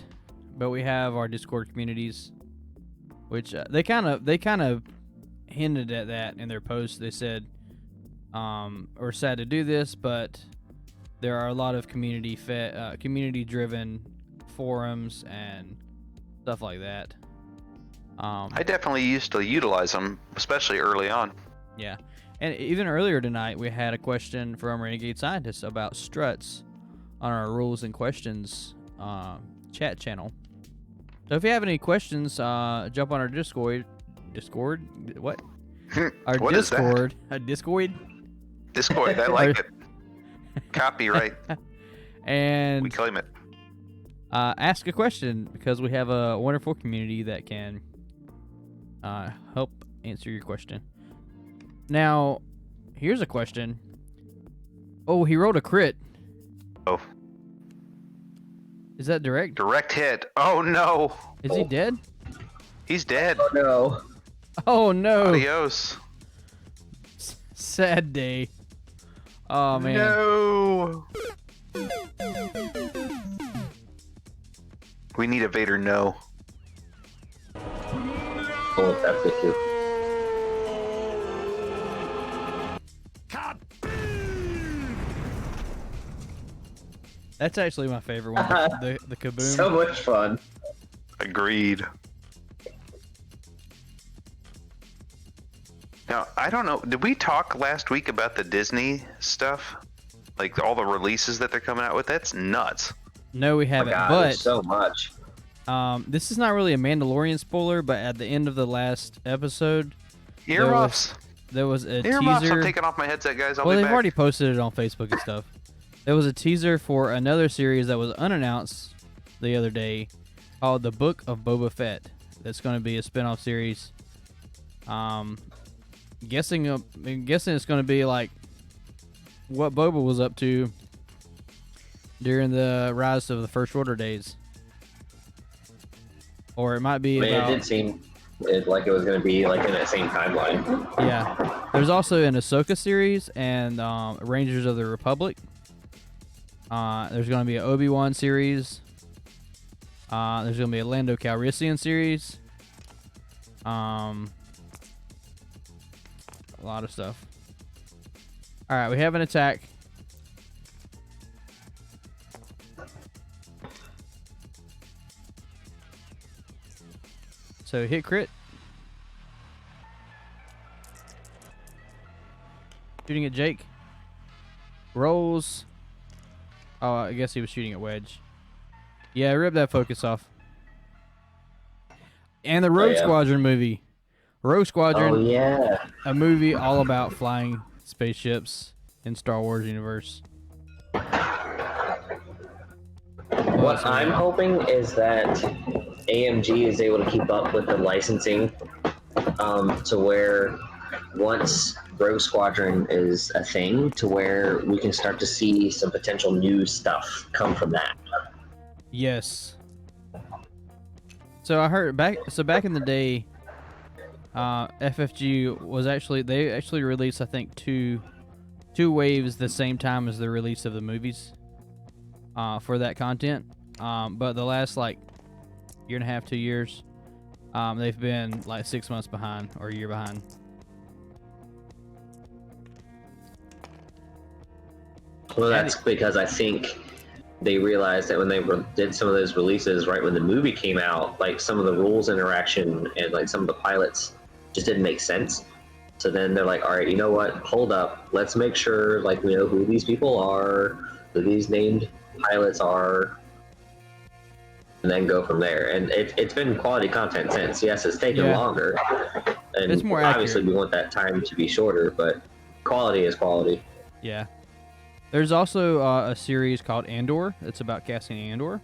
but we have our Discord communities, which they kind of hinted at that in their post. They said, we're sad to do this, but there are a lot of community-driven forums and stuff like that. I definitely used to utilize them, especially early on. Yeah. And even earlier tonight, we had a question from Renegade Scientists about struts on our rules and questions chat channel. So if you have any questions, jump on our Discord. What? Our What Discord. is that? Discord. Discord, I like it. Copyright. And We claim it. ask a question, because we have a wonderful community that can help answer your question. Now, here's a question. Oh, he rolled a crit. Oh. Is that direct? Direct hit. Oh no. Is he dead? He's dead. Oh no. Oh no. Adios. Sad day. Oh man. No. We need a Vader no. Oh, that's it too. That's actually my favorite one. The kaboom. So much fun. Agreed. Now, I don't know. Did we talk last week about the Disney stuff? Like all the releases that they're coming out with? That's nuts. No, we Oh my haven't. God, But there's so much. this is not really a Mandalorian spoiler, but at the end of the last episode, Earmuffs. there was a Earmuffs. teaser. I'm taking off my headset, guys. I'll Well, be they've back. already posted it on Facebook and stuff. There was a teaser for another series that was unannounced the other day called The Book of Boba Fett. That's going to be a spin-off series. Guessing it's going to be like what Boba was up to during the rise of the First Order days. Or it might be I mean, about... it did seem like it was going to be like in that same timeline. Yeah. There's also an Ahsoka series and Rangers of the Republic. There's going to be an Obi-Wan series. There's going to be a Lando Calrissian series. A lot of stuff. All right, we have an attack. So hit crit. Shooting at Jake. Rolls. Oh, I guess he was shooting at Wedge. Yeah, rip that focus off. And the Rogue yeah. Squadron movie. Rogue Squadron, Oh yeah. a movie all about flying spaceships in Star Wars universe. What I'm hoping is that AMG is able to keep up with the licensing to where once Rogue Squadron is a thing, to where we can start to see some potential new stuff come from that. Yes. So I heard back in the day, FFG was they actually released, I think, two waves the same time as the release of the movies for that content. But the last year and a half, 2 years, they've been 6 months behind or a year behind. Well, that's because I think they realized that when they did some of those releases right when the movie came out, some of the rules interaction and some of the pilots just didn't make sense. So then they're like, all right, you know what? Hold up. Let's make sure we know who these people are, who these named pilots are. and then go from there. And it's been quality content since. Yes, it's taken Yeah. longer, and It's more obviously accurate. we want that time to be shorter, but quality is quality. Yeah. There's also a series called Andor. It's about Cassian Andor.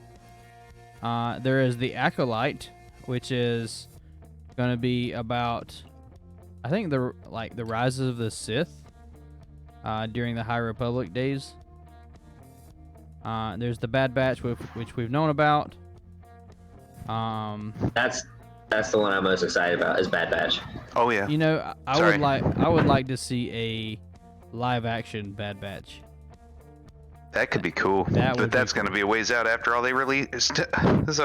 There is The Acolyte, which is going to be about, I think, the rises of the Sith during the High Republic days. There's The Bad Batch, which we've known about. That's the one I'm most excited about is Bad Batch. Oh yeah. You know, I Sorry. would like to see a live action Bad Batch. That could be cool, That would but be that's going to be a ways out after all they release. So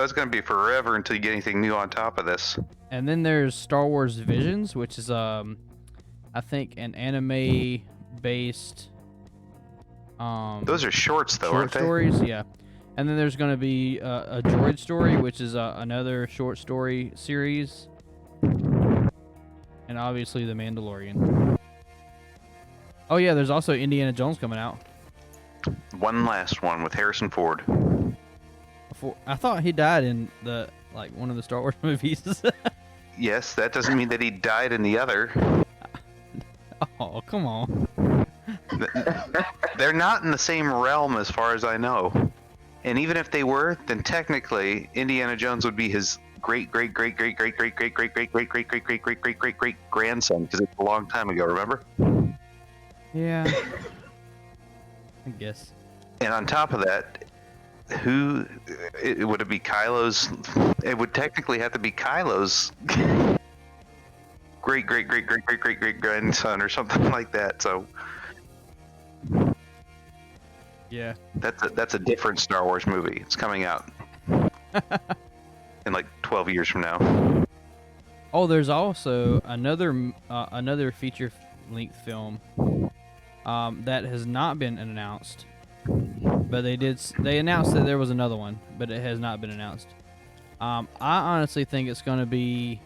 it's going to be forever until you get anything new on top of this. And then there's Star Wars Visions, which is I think an anime based Those are shorts, though, short aren't they? stories, yeah. And then there's going to be a Droid Story, which is another short story series, and obviously The Mandalorian. Oh yeah, there's also Indiana Jones coming out. One last one with Harrison Ford. I thought he died in one of the Star Wars movies. Yes, that doesn't mean that he died in the other. Oh, come on. They're not in the same realm as far as I know. And even if they were, then technically Indiana Jones would be his great grandson, because it's a long time ago, remember? Yeah. I guess. And on top of that, would it be Kylo's? It would technically have to be Kylo's great grandson or something like that. So Yeah. that's a different Star Wars movie. It's coming out in like 12 years from now. Oh, there's also another feature length film that has not been announced, but they announced that there was another one, but it has not been announced. I honestly think it's going to be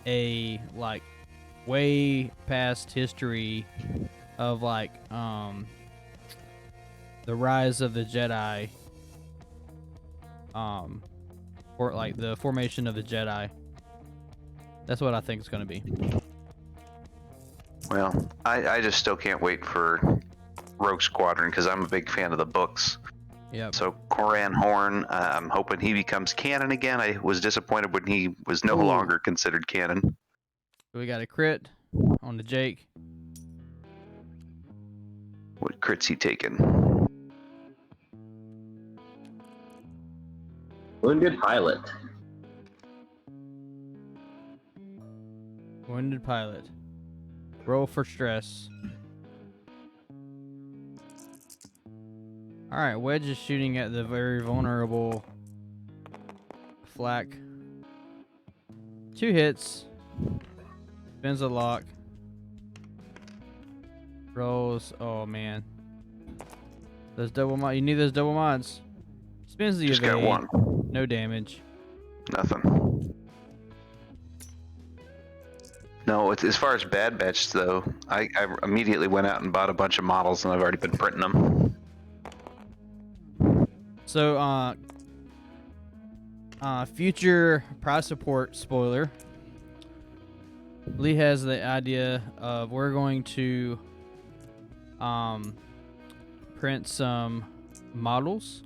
a way past history of the rise of the Jedi, or the formation of the Jedi. That's what I think it's going to be. Well, I just still can't wait for Rogue Squadron because I'm a big fan of the books. Yep. So Coran Horn, I'm hoping he becomes canon again. I was disappointed when he was no longer considered canon. We got a crit on the Jake. What crit's he taken? Wounded Pilot. Wounded pilot. Roll for stress. Alright, Wedge is shooting at the very vulnerable Flak. 2 hits. Spins a lock. Rolls. Oh man. Those double mod. You need those double mods. Spins the Just evade. got one. No damage. Nothing. No, as far as Bad Batch though, I immediately went out and bought a bunch of models, and I've already been printing them. So, future prize support spoiler. Lee has the idea of we're going to print some models,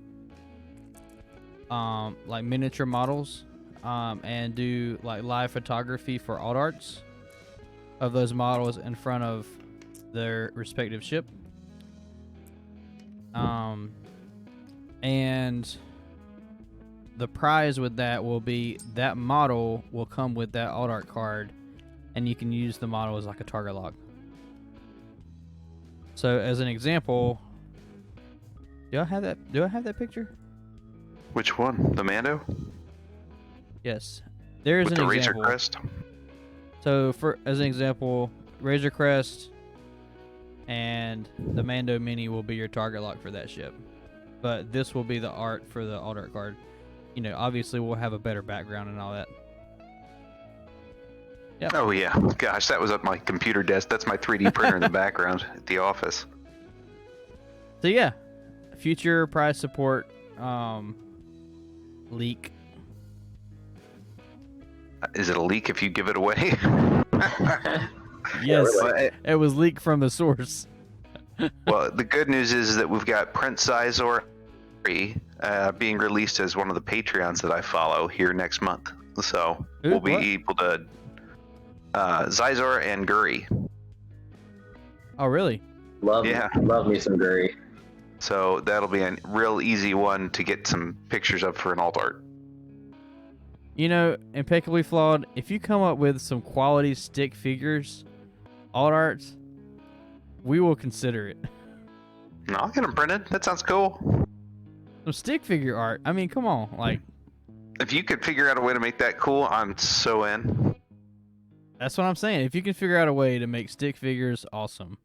like miniature models, and do live photography for alt arts of those models in front of their respective ship. And the prize with that will be that model will come with that alt art card, and you can use the model as like a target lock. So as an example, do I have that picture? Which one? The Mando? Yes. There is With an the Razor example. Crest? So as an example, Razor Crest and the Mando Mini will be your target lock for that ship. But this will be the art for the alt art card. You know, obviously we'll have a better background and all that. Yep. Oh yeah. Gosh, that was at my computer desk. That's my 3D printer in the background at the office. So yeah, future prize support Leak. Is it a leak if you give it away? Yes, Well, it was leaked from the source. well, the good news is that we've got Prince Sizor being released as one of the Patreons that I follow here next month. So Who? we'll be What? able to Zizor and Guri. Oh, really? Love me some Guri. So that'll be a real easy one to get some pictures of for an alt art. You know, Impeccably Flawed, if you come up with some quality stick figures, alt arts, we will consider it. No, I'll get them printed. That sounds cool. Some stick figure art. I mean, come on. Like, If you could figure out a way to make that cool, I'm so in. that's what I'm saying. If you can figure out a way to make stick figures awesome.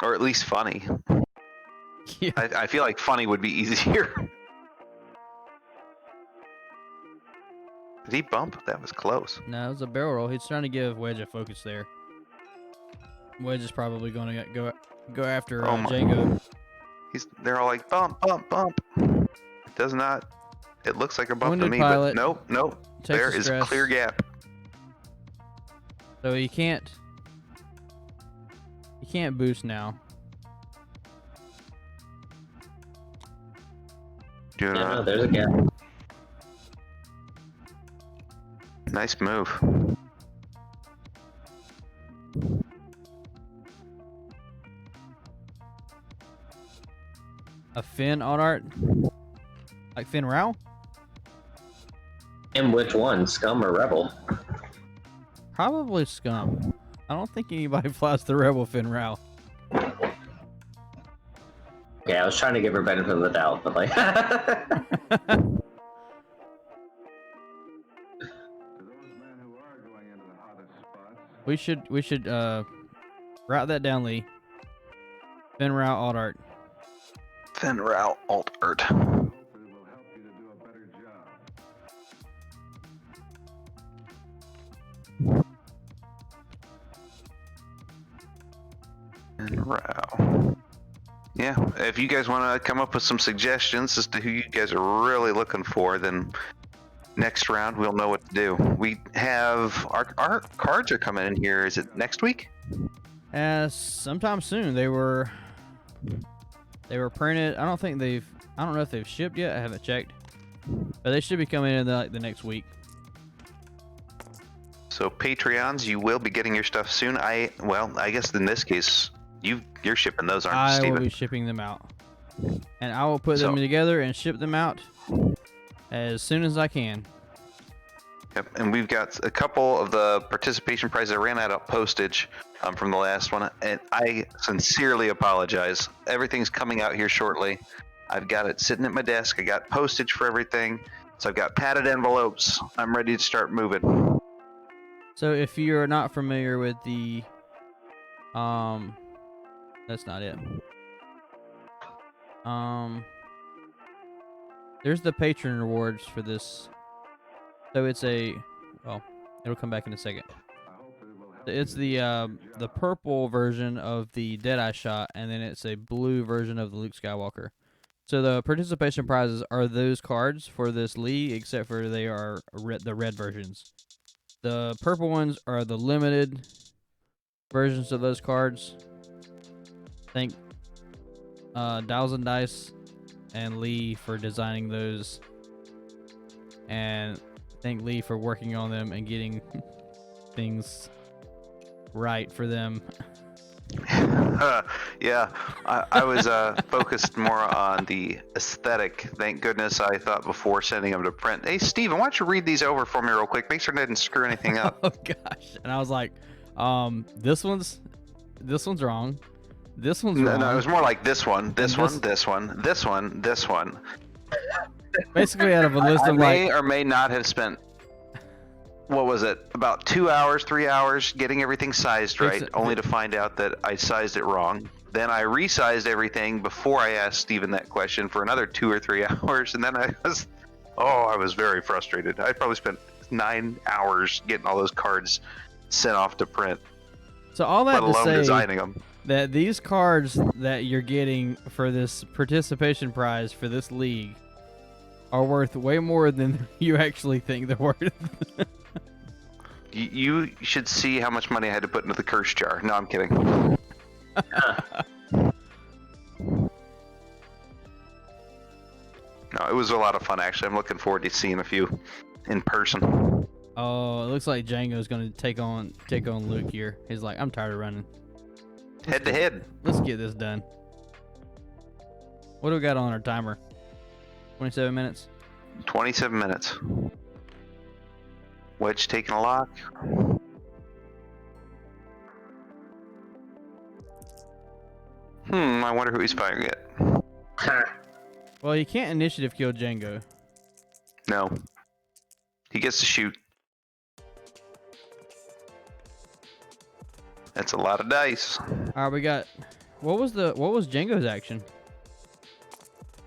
Or at least funny. Yeah. I feel like funny would be easier. Did he bump? That was close. No, it was a barrel roll. He's trying to give Wedge a focus there. Wedge is probably going to go after Oh my. Django. They're all like bump, bump, bump. It does not. It looks like a bump to Wounded me, pilot. but nope. Takes There the is a stress. clear gap. So he can't boost now. Doing Yeah, no, a there's a gap. nice move. A Finn alt art? Like Finn Rao? And which one, Scum or Rebel? Probably Scum. I don't think anybody flies the Rebel Finn Rao. Yeah, I was trying to give her benefit of the doubt, but like, We should write that down, Lee. Finn Rao alt art. Finn Rao alt art. Finn Rao. Yeah, if you guys want to come up with some suggestions as to who you guys are really looking for, then next round we'll know what to do. We have our cards are coming in here. Is it next week? Sometime soon. They were printed. I don't know if they've shipped yet. I haven't checked. But they should be coming in the next week. So Patreons, you will be getting your stuff soon. I guess in this case, you're shipping those, aren't you, I will Steven? be shipping them out. And I will put them So- together and ship them out as soon as I can. Yep, and we've got a couple of the participation prizes. I ran out of postage from the last one, and I sincerely apologize. Everything's coming out here shortly. I've got it sitting at my desk. I got postage for everything, so I've got padded envelopes. I'm ready to start moving. So if you're not familiar with the that's not it. There's the patron rewards for this. So it's it'll come back in a second. It's the purple version of the Deadeye shot, and then it's a blue version of the Luke Skywalker. So the participation prizes are those cards for this league, except for they are the red versions. The purple ones are the limited versions of those cards. Thank Dials and Dice and Lee for designing those, and thank Lee for working on them and getting things right for them. Yeah, I was focused more on the aesthetic. Thank goodness I thought before sending them to print. Hey, Steven, why don't you read these over for me real quick? Make sure I didn't screw anything up. Oh gosh! And I was like, this one's wrong. This one's wrong. No, it was more like this one, this And one, this one, this one, this one. Basically, out of a list I of may like, or may not have spent, what was it, about 2 hours, 3 hours getting everything sized right, only to find out that I sized it wrong. Then I resized everything before I asked Steven that question for another 2 or 3 hours, and then I was very frustrated. I probably spent 9 hours getting all those cards sent off to print. So all that let to alone say designing them. that these cards that you're getting for this participation prize for this league are worth way more than you actually think they're worth. You should see how much money I had to put into the curse jar. No, I'm kidding. No, it was a lot of fun actually. I'm looking forward to seeing a few in person. Oh, it looks like Django's gonna take on Luke here. He's like, I'm tired of running. Head to head. Let's get this done. What do we got on our timer? 27 minutes. 27 minutes. Wedge taking a lock. I wonder who he's firing at. Well, you can't initiative kill Django. No. He gets to shoot. That's a lot of dice. All right, we got. What was Django's action?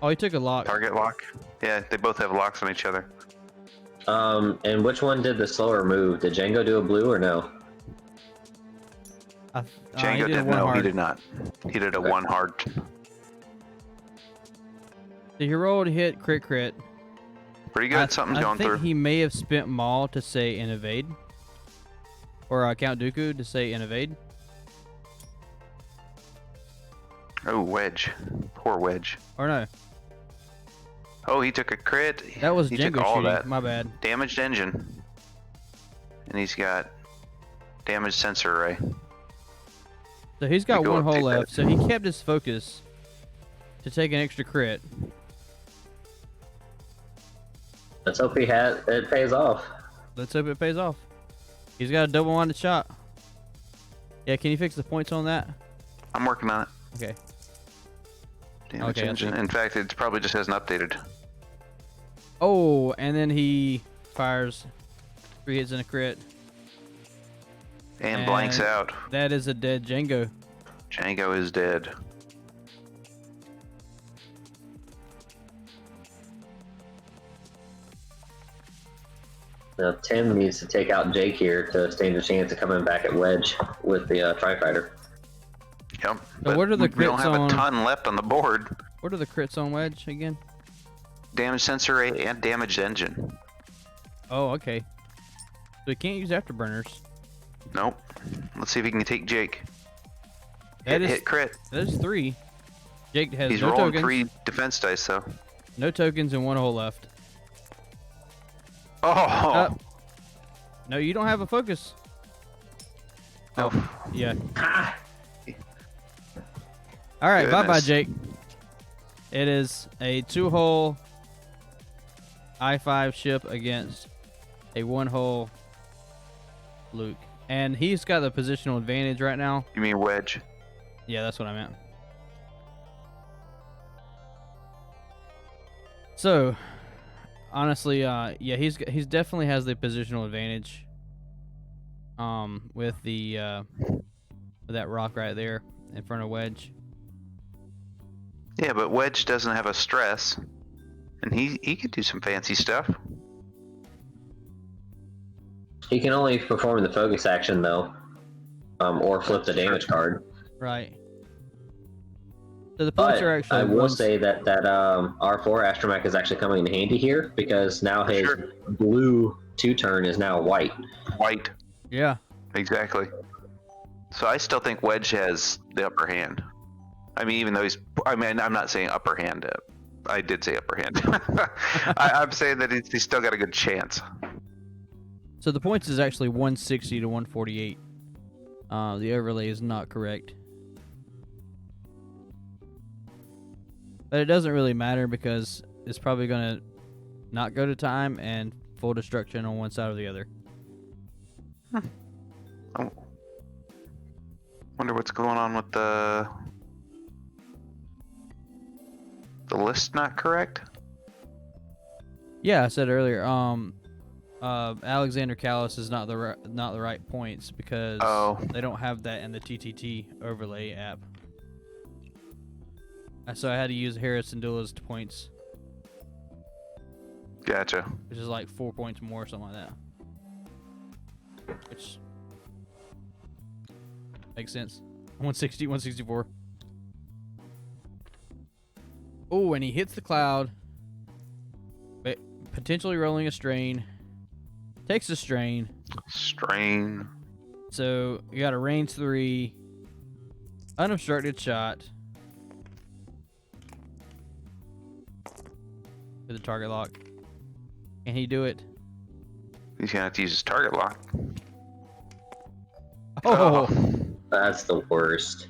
Oh, he took a lock. Target lock. Yeah, they both have locks on each other. And which one did the slower move? Did Django do a blue or no? Django he did one no, hard. he did not. He did a one hard. So he rolled, hit, crit. Pretty good. Something's going I think through. he may have spent Maul to say and evade, or Count Dooku to say and evade. Oh, Wedge. Poor Wedge. Or no, Oh, he took a crit. that was he took Django all shooting. that. My bad. Damaged engine. And he's got damaged sensor array. So he's got go one up, hole take that. left. So he kept his focus to take an extra crit. Let's hope it pays off. Let's hope it pays off. He's got a double-minded shot. Yeah, can you fix the points on that? I'm working on it. Okay. Damaged Okay, I engine. see. In fact, it probably just hasn't updated. Oh, and then he fires 3 hits and a crit. And blanks And- out. That is a dead Django. Django is dead. Now, Tim needs to take out Jake here to stand a chance of coming back at Wedge with the Tri-Fighter. Yep. So what are the we don't crits have on- a ton left on the board. What are the crits on Wedge again? Damaged sensor array and damaged engine. Oh, okay. So he can't use afterburners. Nope. Let's see if he can take Jake. That Hit, is hit crit. that is 3. Jake has He's no rolling tokens. 3 defense dice though. No tokens and 1 hole left. Oh! No, you don't have a focus. No. Yeah. All right, bye bye, Goodness. Jake. It is a 2-hole I-5 ship against a 1-hole Luke, and he's got the positional advantage right now. You mean Wedge? Yeah, that's what I meant. So, honestly, yeah, he's definitely has the positional advantage. With the with that rock right there in front of Wedge. Yeah, but Wedge doesn't have a stress. And he could do some fancy stuff. He can only perform the focus action though, or flip the damage card. Right. So the points But are actually. I will one- say that R4 Astromech is actually coming in handy here because now his Sure. blue 2-turn is now white. White. Yeah. Exactly. So I still think Wedge has the upper hand. I mean, even though I'm not saying upper hand. I did say upper hand. I'm saying that he's still got a good chance. So the points is actually 160 to 148. The overlay is not correct. But it doesn't really matter because it's probably going to not go to time and full destruction on one side or the other. Oh. Wonder what's going on with the list not correct? Yeah, I said earlier. Alexander Callis is not the right points because Oh. they don't have that in the TTT overlay app. So I had to use Harris and Dulla's points, Gotcha. which is like 4 points more or something like that. Which Makes sense. 160, 164. Oh, and he hits the cloud. Potentially rolling a strain. Takes a strain. Strain. So you got a range 3. Unobstructed shot. With the target lock. Can he do it? He's gonna have to use his target lock. Oh! That's the worst.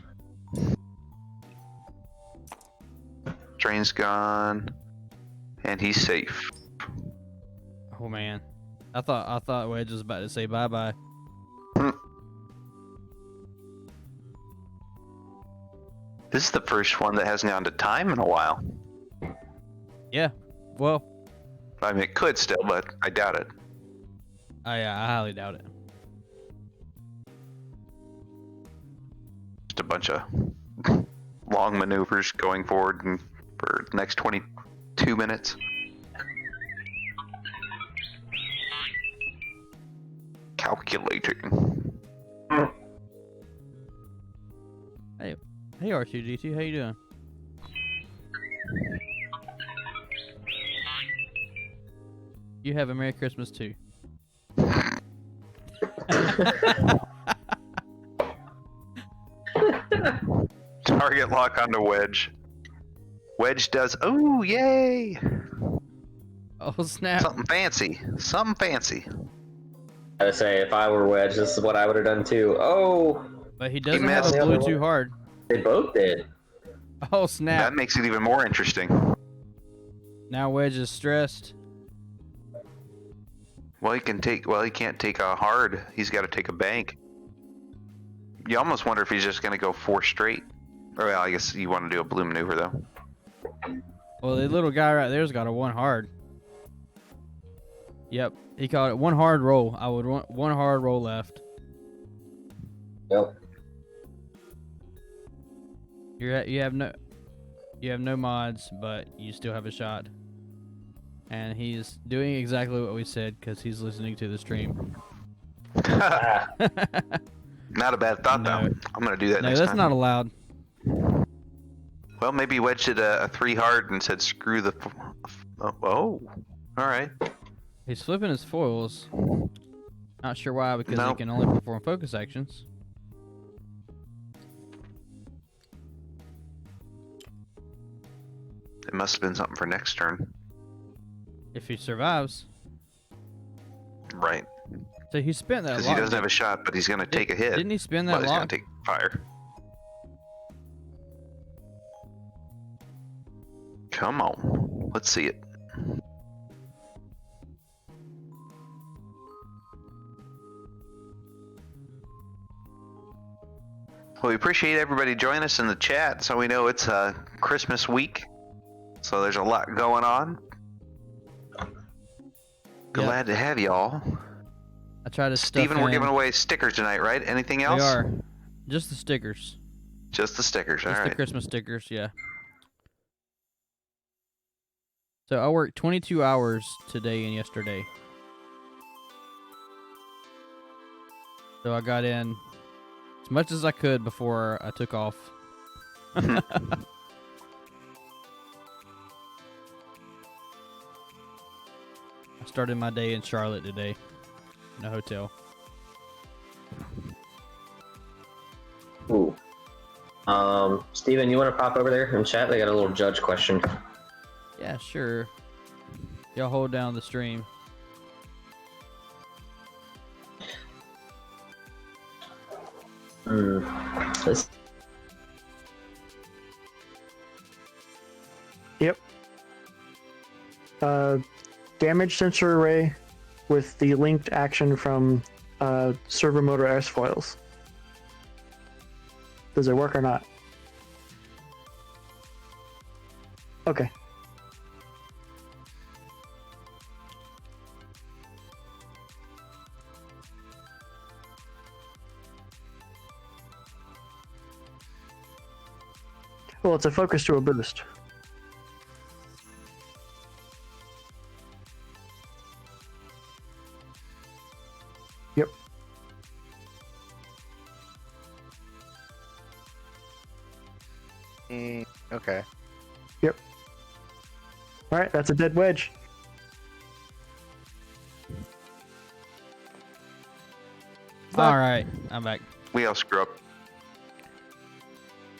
Strain's gone, and he's safe. Oh man. I thought Wedge was about to say bye-bye. This is the first one that hasn't gone to time in a while. Yeah. Well, I mean, it could still, but I doubt it. I highly doubt it. Just a bunch of long maneuvers going forward and for the next 22 minutes. Calculating. Hey R2D2, how you doing? You have a Merry Christmas too. Target lock onto Wedge. Wedge does, oh, yay! Oh snap! Something fancy. Something fancy. I would say if I were Wedge, this is what I would have done too. Oh, But he doesn't missed. have a The blue other too one. hard. they both did. Oh That snap! makes it even more interesting. Now Wedge is stressed. Well, he can't take a hard. He's got to take a bank. You almost wonder if he's just going to go 4 straight. Or, well, I guess you want to do a blue maneuver, though. Well, the little guy right there's got a 1 hard. Yep, he called it 1 hard roll. I would want 1 hard roll left. Yep. You have no mods, but you still have a shot. And he's doing exactly what we said because he's listening to the stream. Ah, Not a bad thought, No. though. I'm going to do that No, next that's time. not allowed. Well, maybe Wedge did a 3 hard and said, screw the... Oh, alright. He's flipping his foils. Not sure why, because he Nope. can only perform focus actions. It must have been something for next turn. If he survives. Right. So he spent that Because he lock. doesn't have a shot, but he's going to take a hit. Didn't he spend Well, that he's going lock? to take fire. Come on. Let's see it. Well, we appreciate everybody joining us in the chat, so we know it's Christmas week. So there's a lot going on. Glad to have y'all. I tried to stuff Steven, we're in. giving away stickers tonight, right? Anything We else? are. Just the stickers. Just the stickers, Just the alright. Christmas stickers, yeah. So I worked 22 hours today and yesterday. So I got in as much as I could before I took off. I started my day in Charlotte today, in a hotel. ooh. Steven, you want to pop over there and chat? They got a little judge question. Yeah, sure. Y'all hold down the stream. This Damage sensor array with the linked action from servo motor S foils. Does it work or not? Okay. Well, it's a focus to a boost. Yep. Okay. All right, that's a dead wedge. All right, I'm back. We all screw up.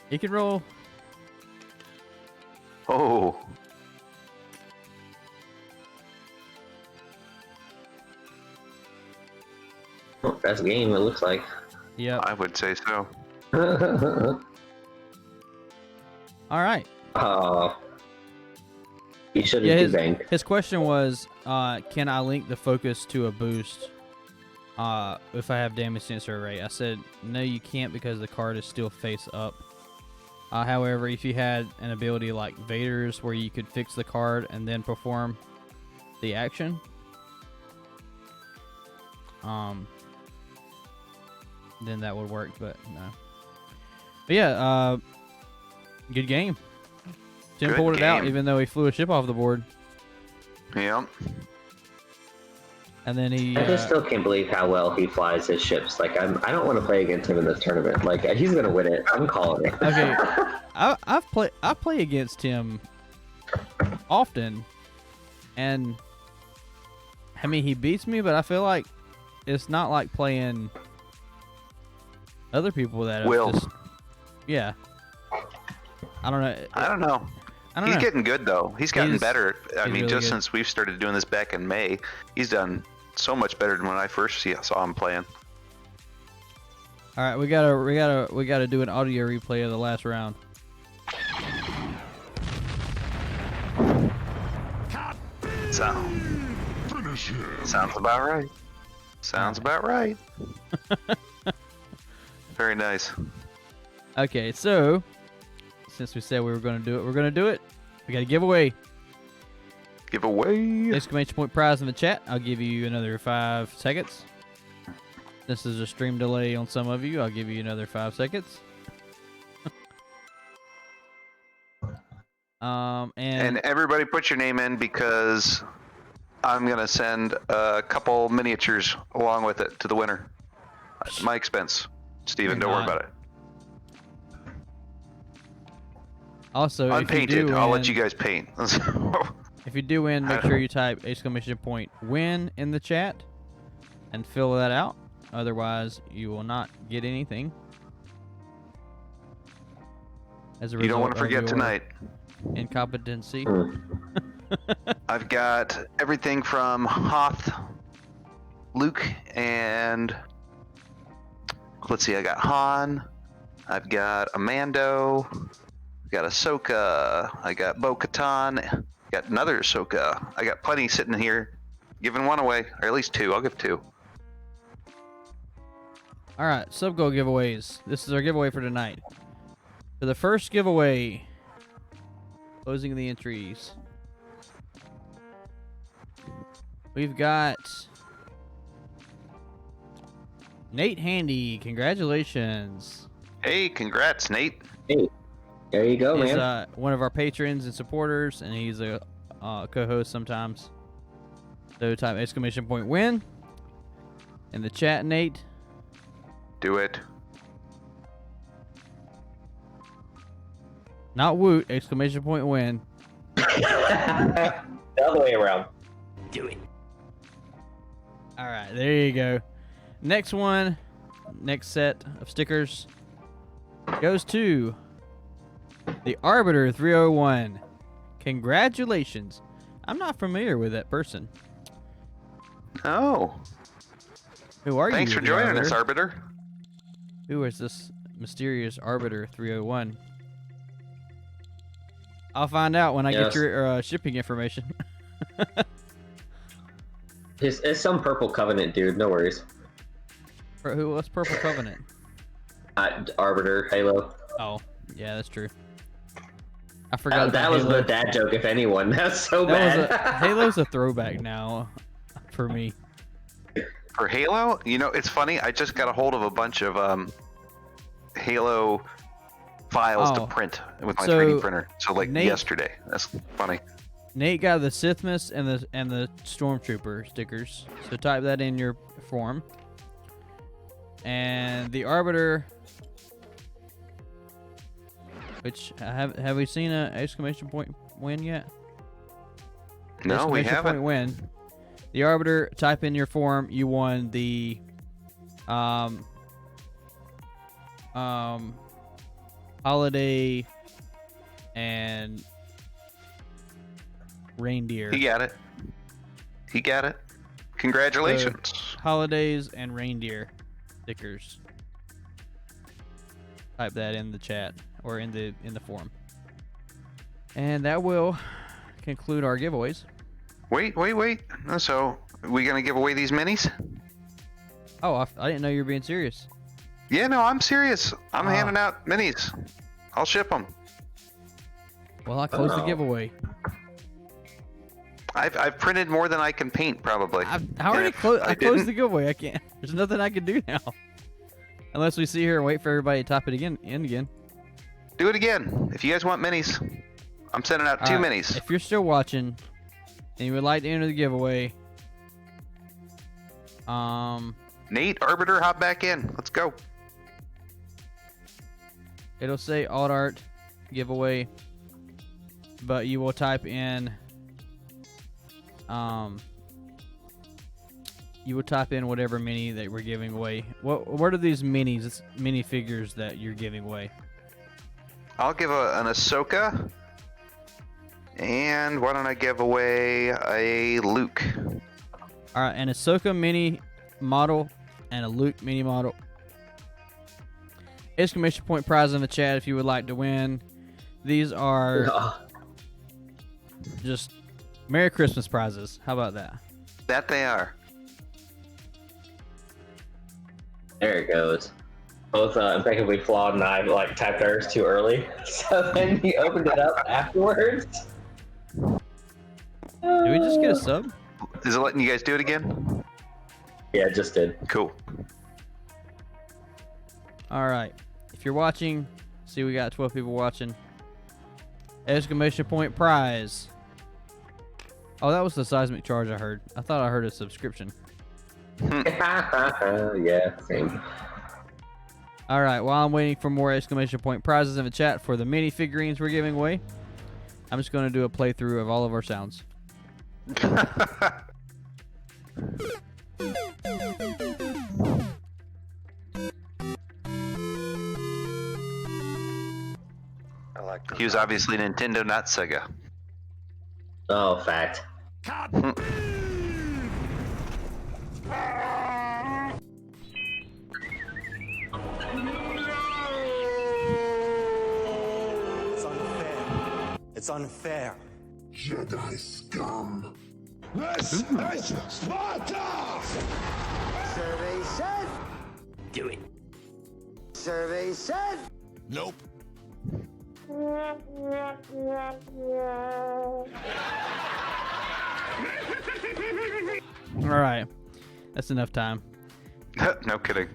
You can roll. Oh, Oh, best game, it looks like. Yep. I would say so. All right. You shouldn't Yeah, do bank. his question was, can I link the focus to a boost if I have damage sensor array? I said, no, you can't because the card is still face up. However, if you had an ability like Vader's where you could fix the card and then perform the action, then that would work, but no. But yeah, good game. Tim Good pulled it out game. even though he flew a ship off the board. Yeah. And then he I just still can't believe how well he flies his ships. Like, I don't want to play against him in this tournament. Like, he's gonna win it. I'm calling it. Okay. I play against him often, and I mean he beats me, but I feel like it's not like playing other people that have Will. just, yeah. I don't know. I don't know. I don't He's know. getting good though. He's gotten He's- better. I he's mean, really just good. since we've started doing this back in May, he's done so much better than when I first saw him playing. All right, we gotta do an audio replay of the last round. Sounds about right. Sounds about right. Very nice. Okay, so since we said we were gonna do it, we're gonna do it. We got a giveaway. Giveaway. Exclamation point prize in the chat. I'll give you another 5 seconds. This is a stream delay on some of you. I'll give you another 5 seconds. And everybody put your name in because I'm going to send a couple miniatures along with it to the winner. At my expense. Steven, You're don't worry not. about it. also, Unpainted. If I'll let you you guys paint. if you do win, make sure you type exclamation point win in the chat and fill that out. Otherwise, you will not get anything. As a You don't want to result of forget your tonight. incompetency. I've got everything from Hoth, Luke, and let's see, I got Han, I've got Amando, I've got Ahsoka, I got Bo-Katan, got another Ahsoka. I got plenty sitting here, giving one away, or at least 2. I'll give 2. All right, sub goal giveaways. This is our giveaway for tonight. For the first giveaway, closing the entries. We've got Nate Handy. Congratulations. Hey, congrats, Nate. There you go, He's man. one of our patrons and supporters, and he's a co-host sometimes. So type exclamation point win in the chat, Nate. Do it. Not woot, exclamation point win. The other way around. All right, there you go. Next one, next set of stickers goes to the Arbiter 301. Congratulations. I'm not familiar with that person. Oh, Who are you? thanks for the joining us, Arbiter? Arbiter. Who is this mysterious Arbiter 301? I'll find out when I get Yes. your shipping information. It's some purple covenant dude. No worries. What's Purple Covenant? Arbiter, Halo. Oh, yeah, that's true. I forgot That about was Halo. the dad joke, if anyone. That's so That bad. was Halo's a throwback now for me. For Halo, you know, it's funny. I just got a hold of a bunch of Halo files Oh. to print with my So, 3D printer. So like Nate- yesterday. That's funny. Nate got the Sithmas and the Stormtrooper stickers. So type that in your form. And the Arbiter Which have we seen a exclamation point win yet? No, we Exclamation haven't. point win. The Arbiter, type in your form. You won the holiday and reindeer. He got it. He got it. Congratulations. Holidays and reindeer stickers. Type that in the chat or in the forum. And that will conclude our giveaways. Wait. So, we gonna give away these minis? Oh, I didn't know you were being serious. Yeah, no, I'm serious. I'm Ah. handing out minis. I'll ship them. Well, I closed the Oh. giveaway. I've printed more than I can paint, probably. I already If closed. I closed didn't, the giveaway. I can't. There's nothing I can do now, unless we sit here and wait for everybody to type it again. do it again. If you guys want minis, I'm sending out 2 All right, minis. If you're still watching and you would like to enter the giveaway, Nate, Arbiter, hop back in. Let's go. it'll say Alt Art giveaway, but you will type in whatever mini that we're giving away. What are these minis? It's mini figures that you're giving away. I'll give an Ahsoka. And why don't I give away a Luke? All right, an Ahsoka mini model and a Luke mini model. Exclamation point prize in the chat if you would like to win. These are just Merry Christmas prizes. How about that? That they are. There it goes. Both impeccably flawed, and I like typed ours too early, so then he opened it up afterwards. Did we just get a sub? Is it letting you guys do it again? Yeah, it just did. Cool. All right. If you're watching, see we got 12 people watching. Exclamation point prize. Oh, that was the seismic charge I heard. I thought I heard a subscription. Yeah, same. All right. While I'm waiting for more exclamation point prizes in the chat for the mini figurines we're giving away, I'm just going to do a playthrough of all of our sounds. I like those He was obviously Nintendo, not Sega. Oh, fact. It's unfair. It's unfair. Jedi scum. This is Sparta! Survey said. Do it. Survey said. Nope. All right. That's enough time. No kidding.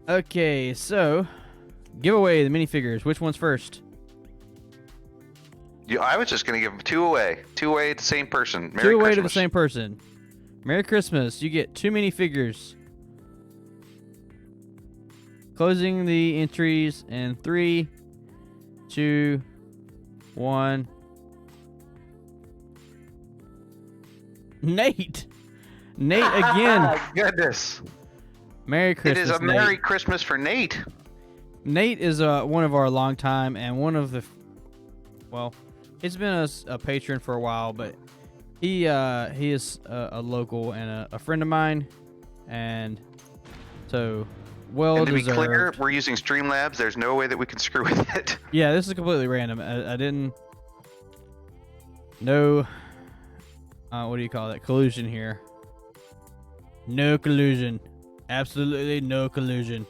Okay, so give away the minifigures. Which one's first? I was just gonna give 2 away. 2 away to the same person. Merry Two away to the Christmas. same person. Merry Christmas. You get 2 minifigures. Closing the entries in 3, 2, 1. Nate again. Goodness. Merry It Christmas. is a Nate. Merry Christmas for Nate. Nate is one of our longtime and one of the, well, he's been a patron for a while, but he is a local and a friend of mine, and so well And to be deserved. clear, we're using Streamlabs. There's no way that we can screw with it. Yeah, this is completely random. I didn't. No. What do you call that? Collusion here. No collusion. Absolutely no collusion.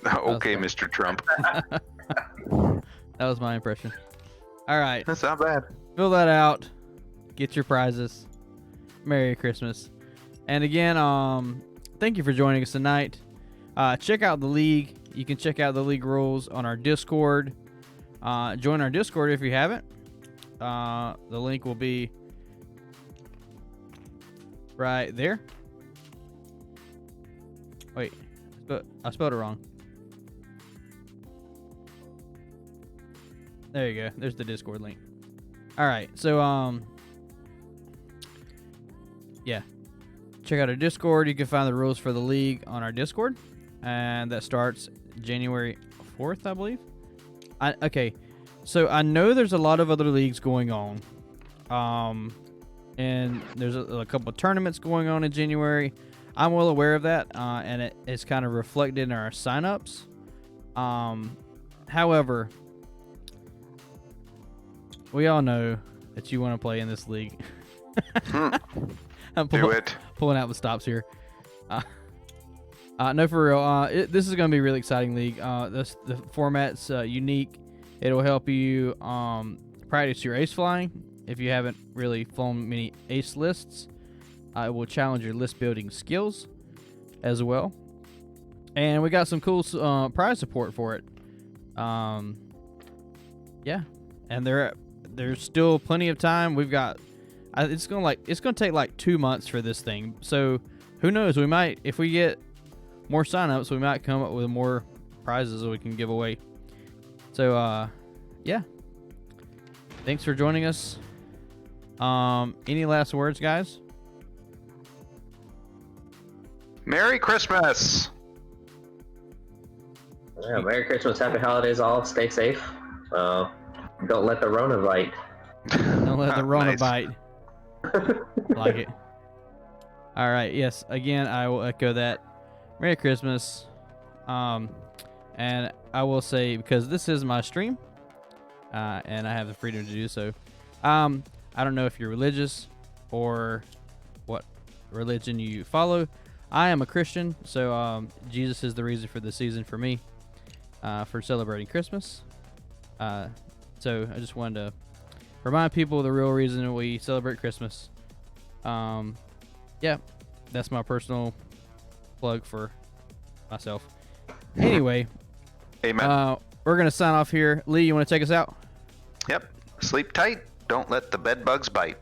Okay, fine. Mr. Trump. That was my impression. All right. That's not bad. Fill that out. Get your prizes. Merry Christmas. And again, thank you for joining us tonight. Check out the league. You can check out the league rules on our Discord. Join our Discord if you haven't. The link will be right there. Wait, I spelled it wrong. There you go. There's the Discord link. All right. So yeah. Check out our Discord. You can find the rules for the league on our Discord, and that starts January 4th, I believe. Okay. So I know there's a lot of other leagues going on. And there's a couple of tournaments going on in January. I'm well aware of that, and it's kind of reflected in our signups. However, we all know that you want to play in this league. I'm Do it. pulling out the stops here. No, for real. This is going to be a really exciting league. The format's unique. It'll help you practice your ace flying if you haven't really flown many ace lists. It will challenge your list building skills as well. And we got some cool prize support for it. Yeah, and there's still plenty of time. We've got it's gonna take like 2 months for this thing. So who knows? We might, if we get more signups, we might come up with more prizes that we can give away. So yeah, thanks for joining us. Any last words, guys? Merry Christmas. Yeah, Merry Christmas, Happy Holidays, all. Stay safe. Don't let the Rona bite. Don't let the Rona Nice. bite. Like it. All right. Yes. Again, I will echo that. Merry Christmas. And I will say, because this is my stream, and I have the freedom to do so. I don't know if you're religious or what religion you follow. I am a Christian, so Jesus is the reason for the season for me, for celebrating Christmas. So I just wanted to remind people the real reason we celebrate Christmas. Yeah, that's my personal plug for myself. Anyway, Amen. we're gonna sign off here. Lee, you want to take us out? Yep. Sleep tight. Don't let the bed bugs bite.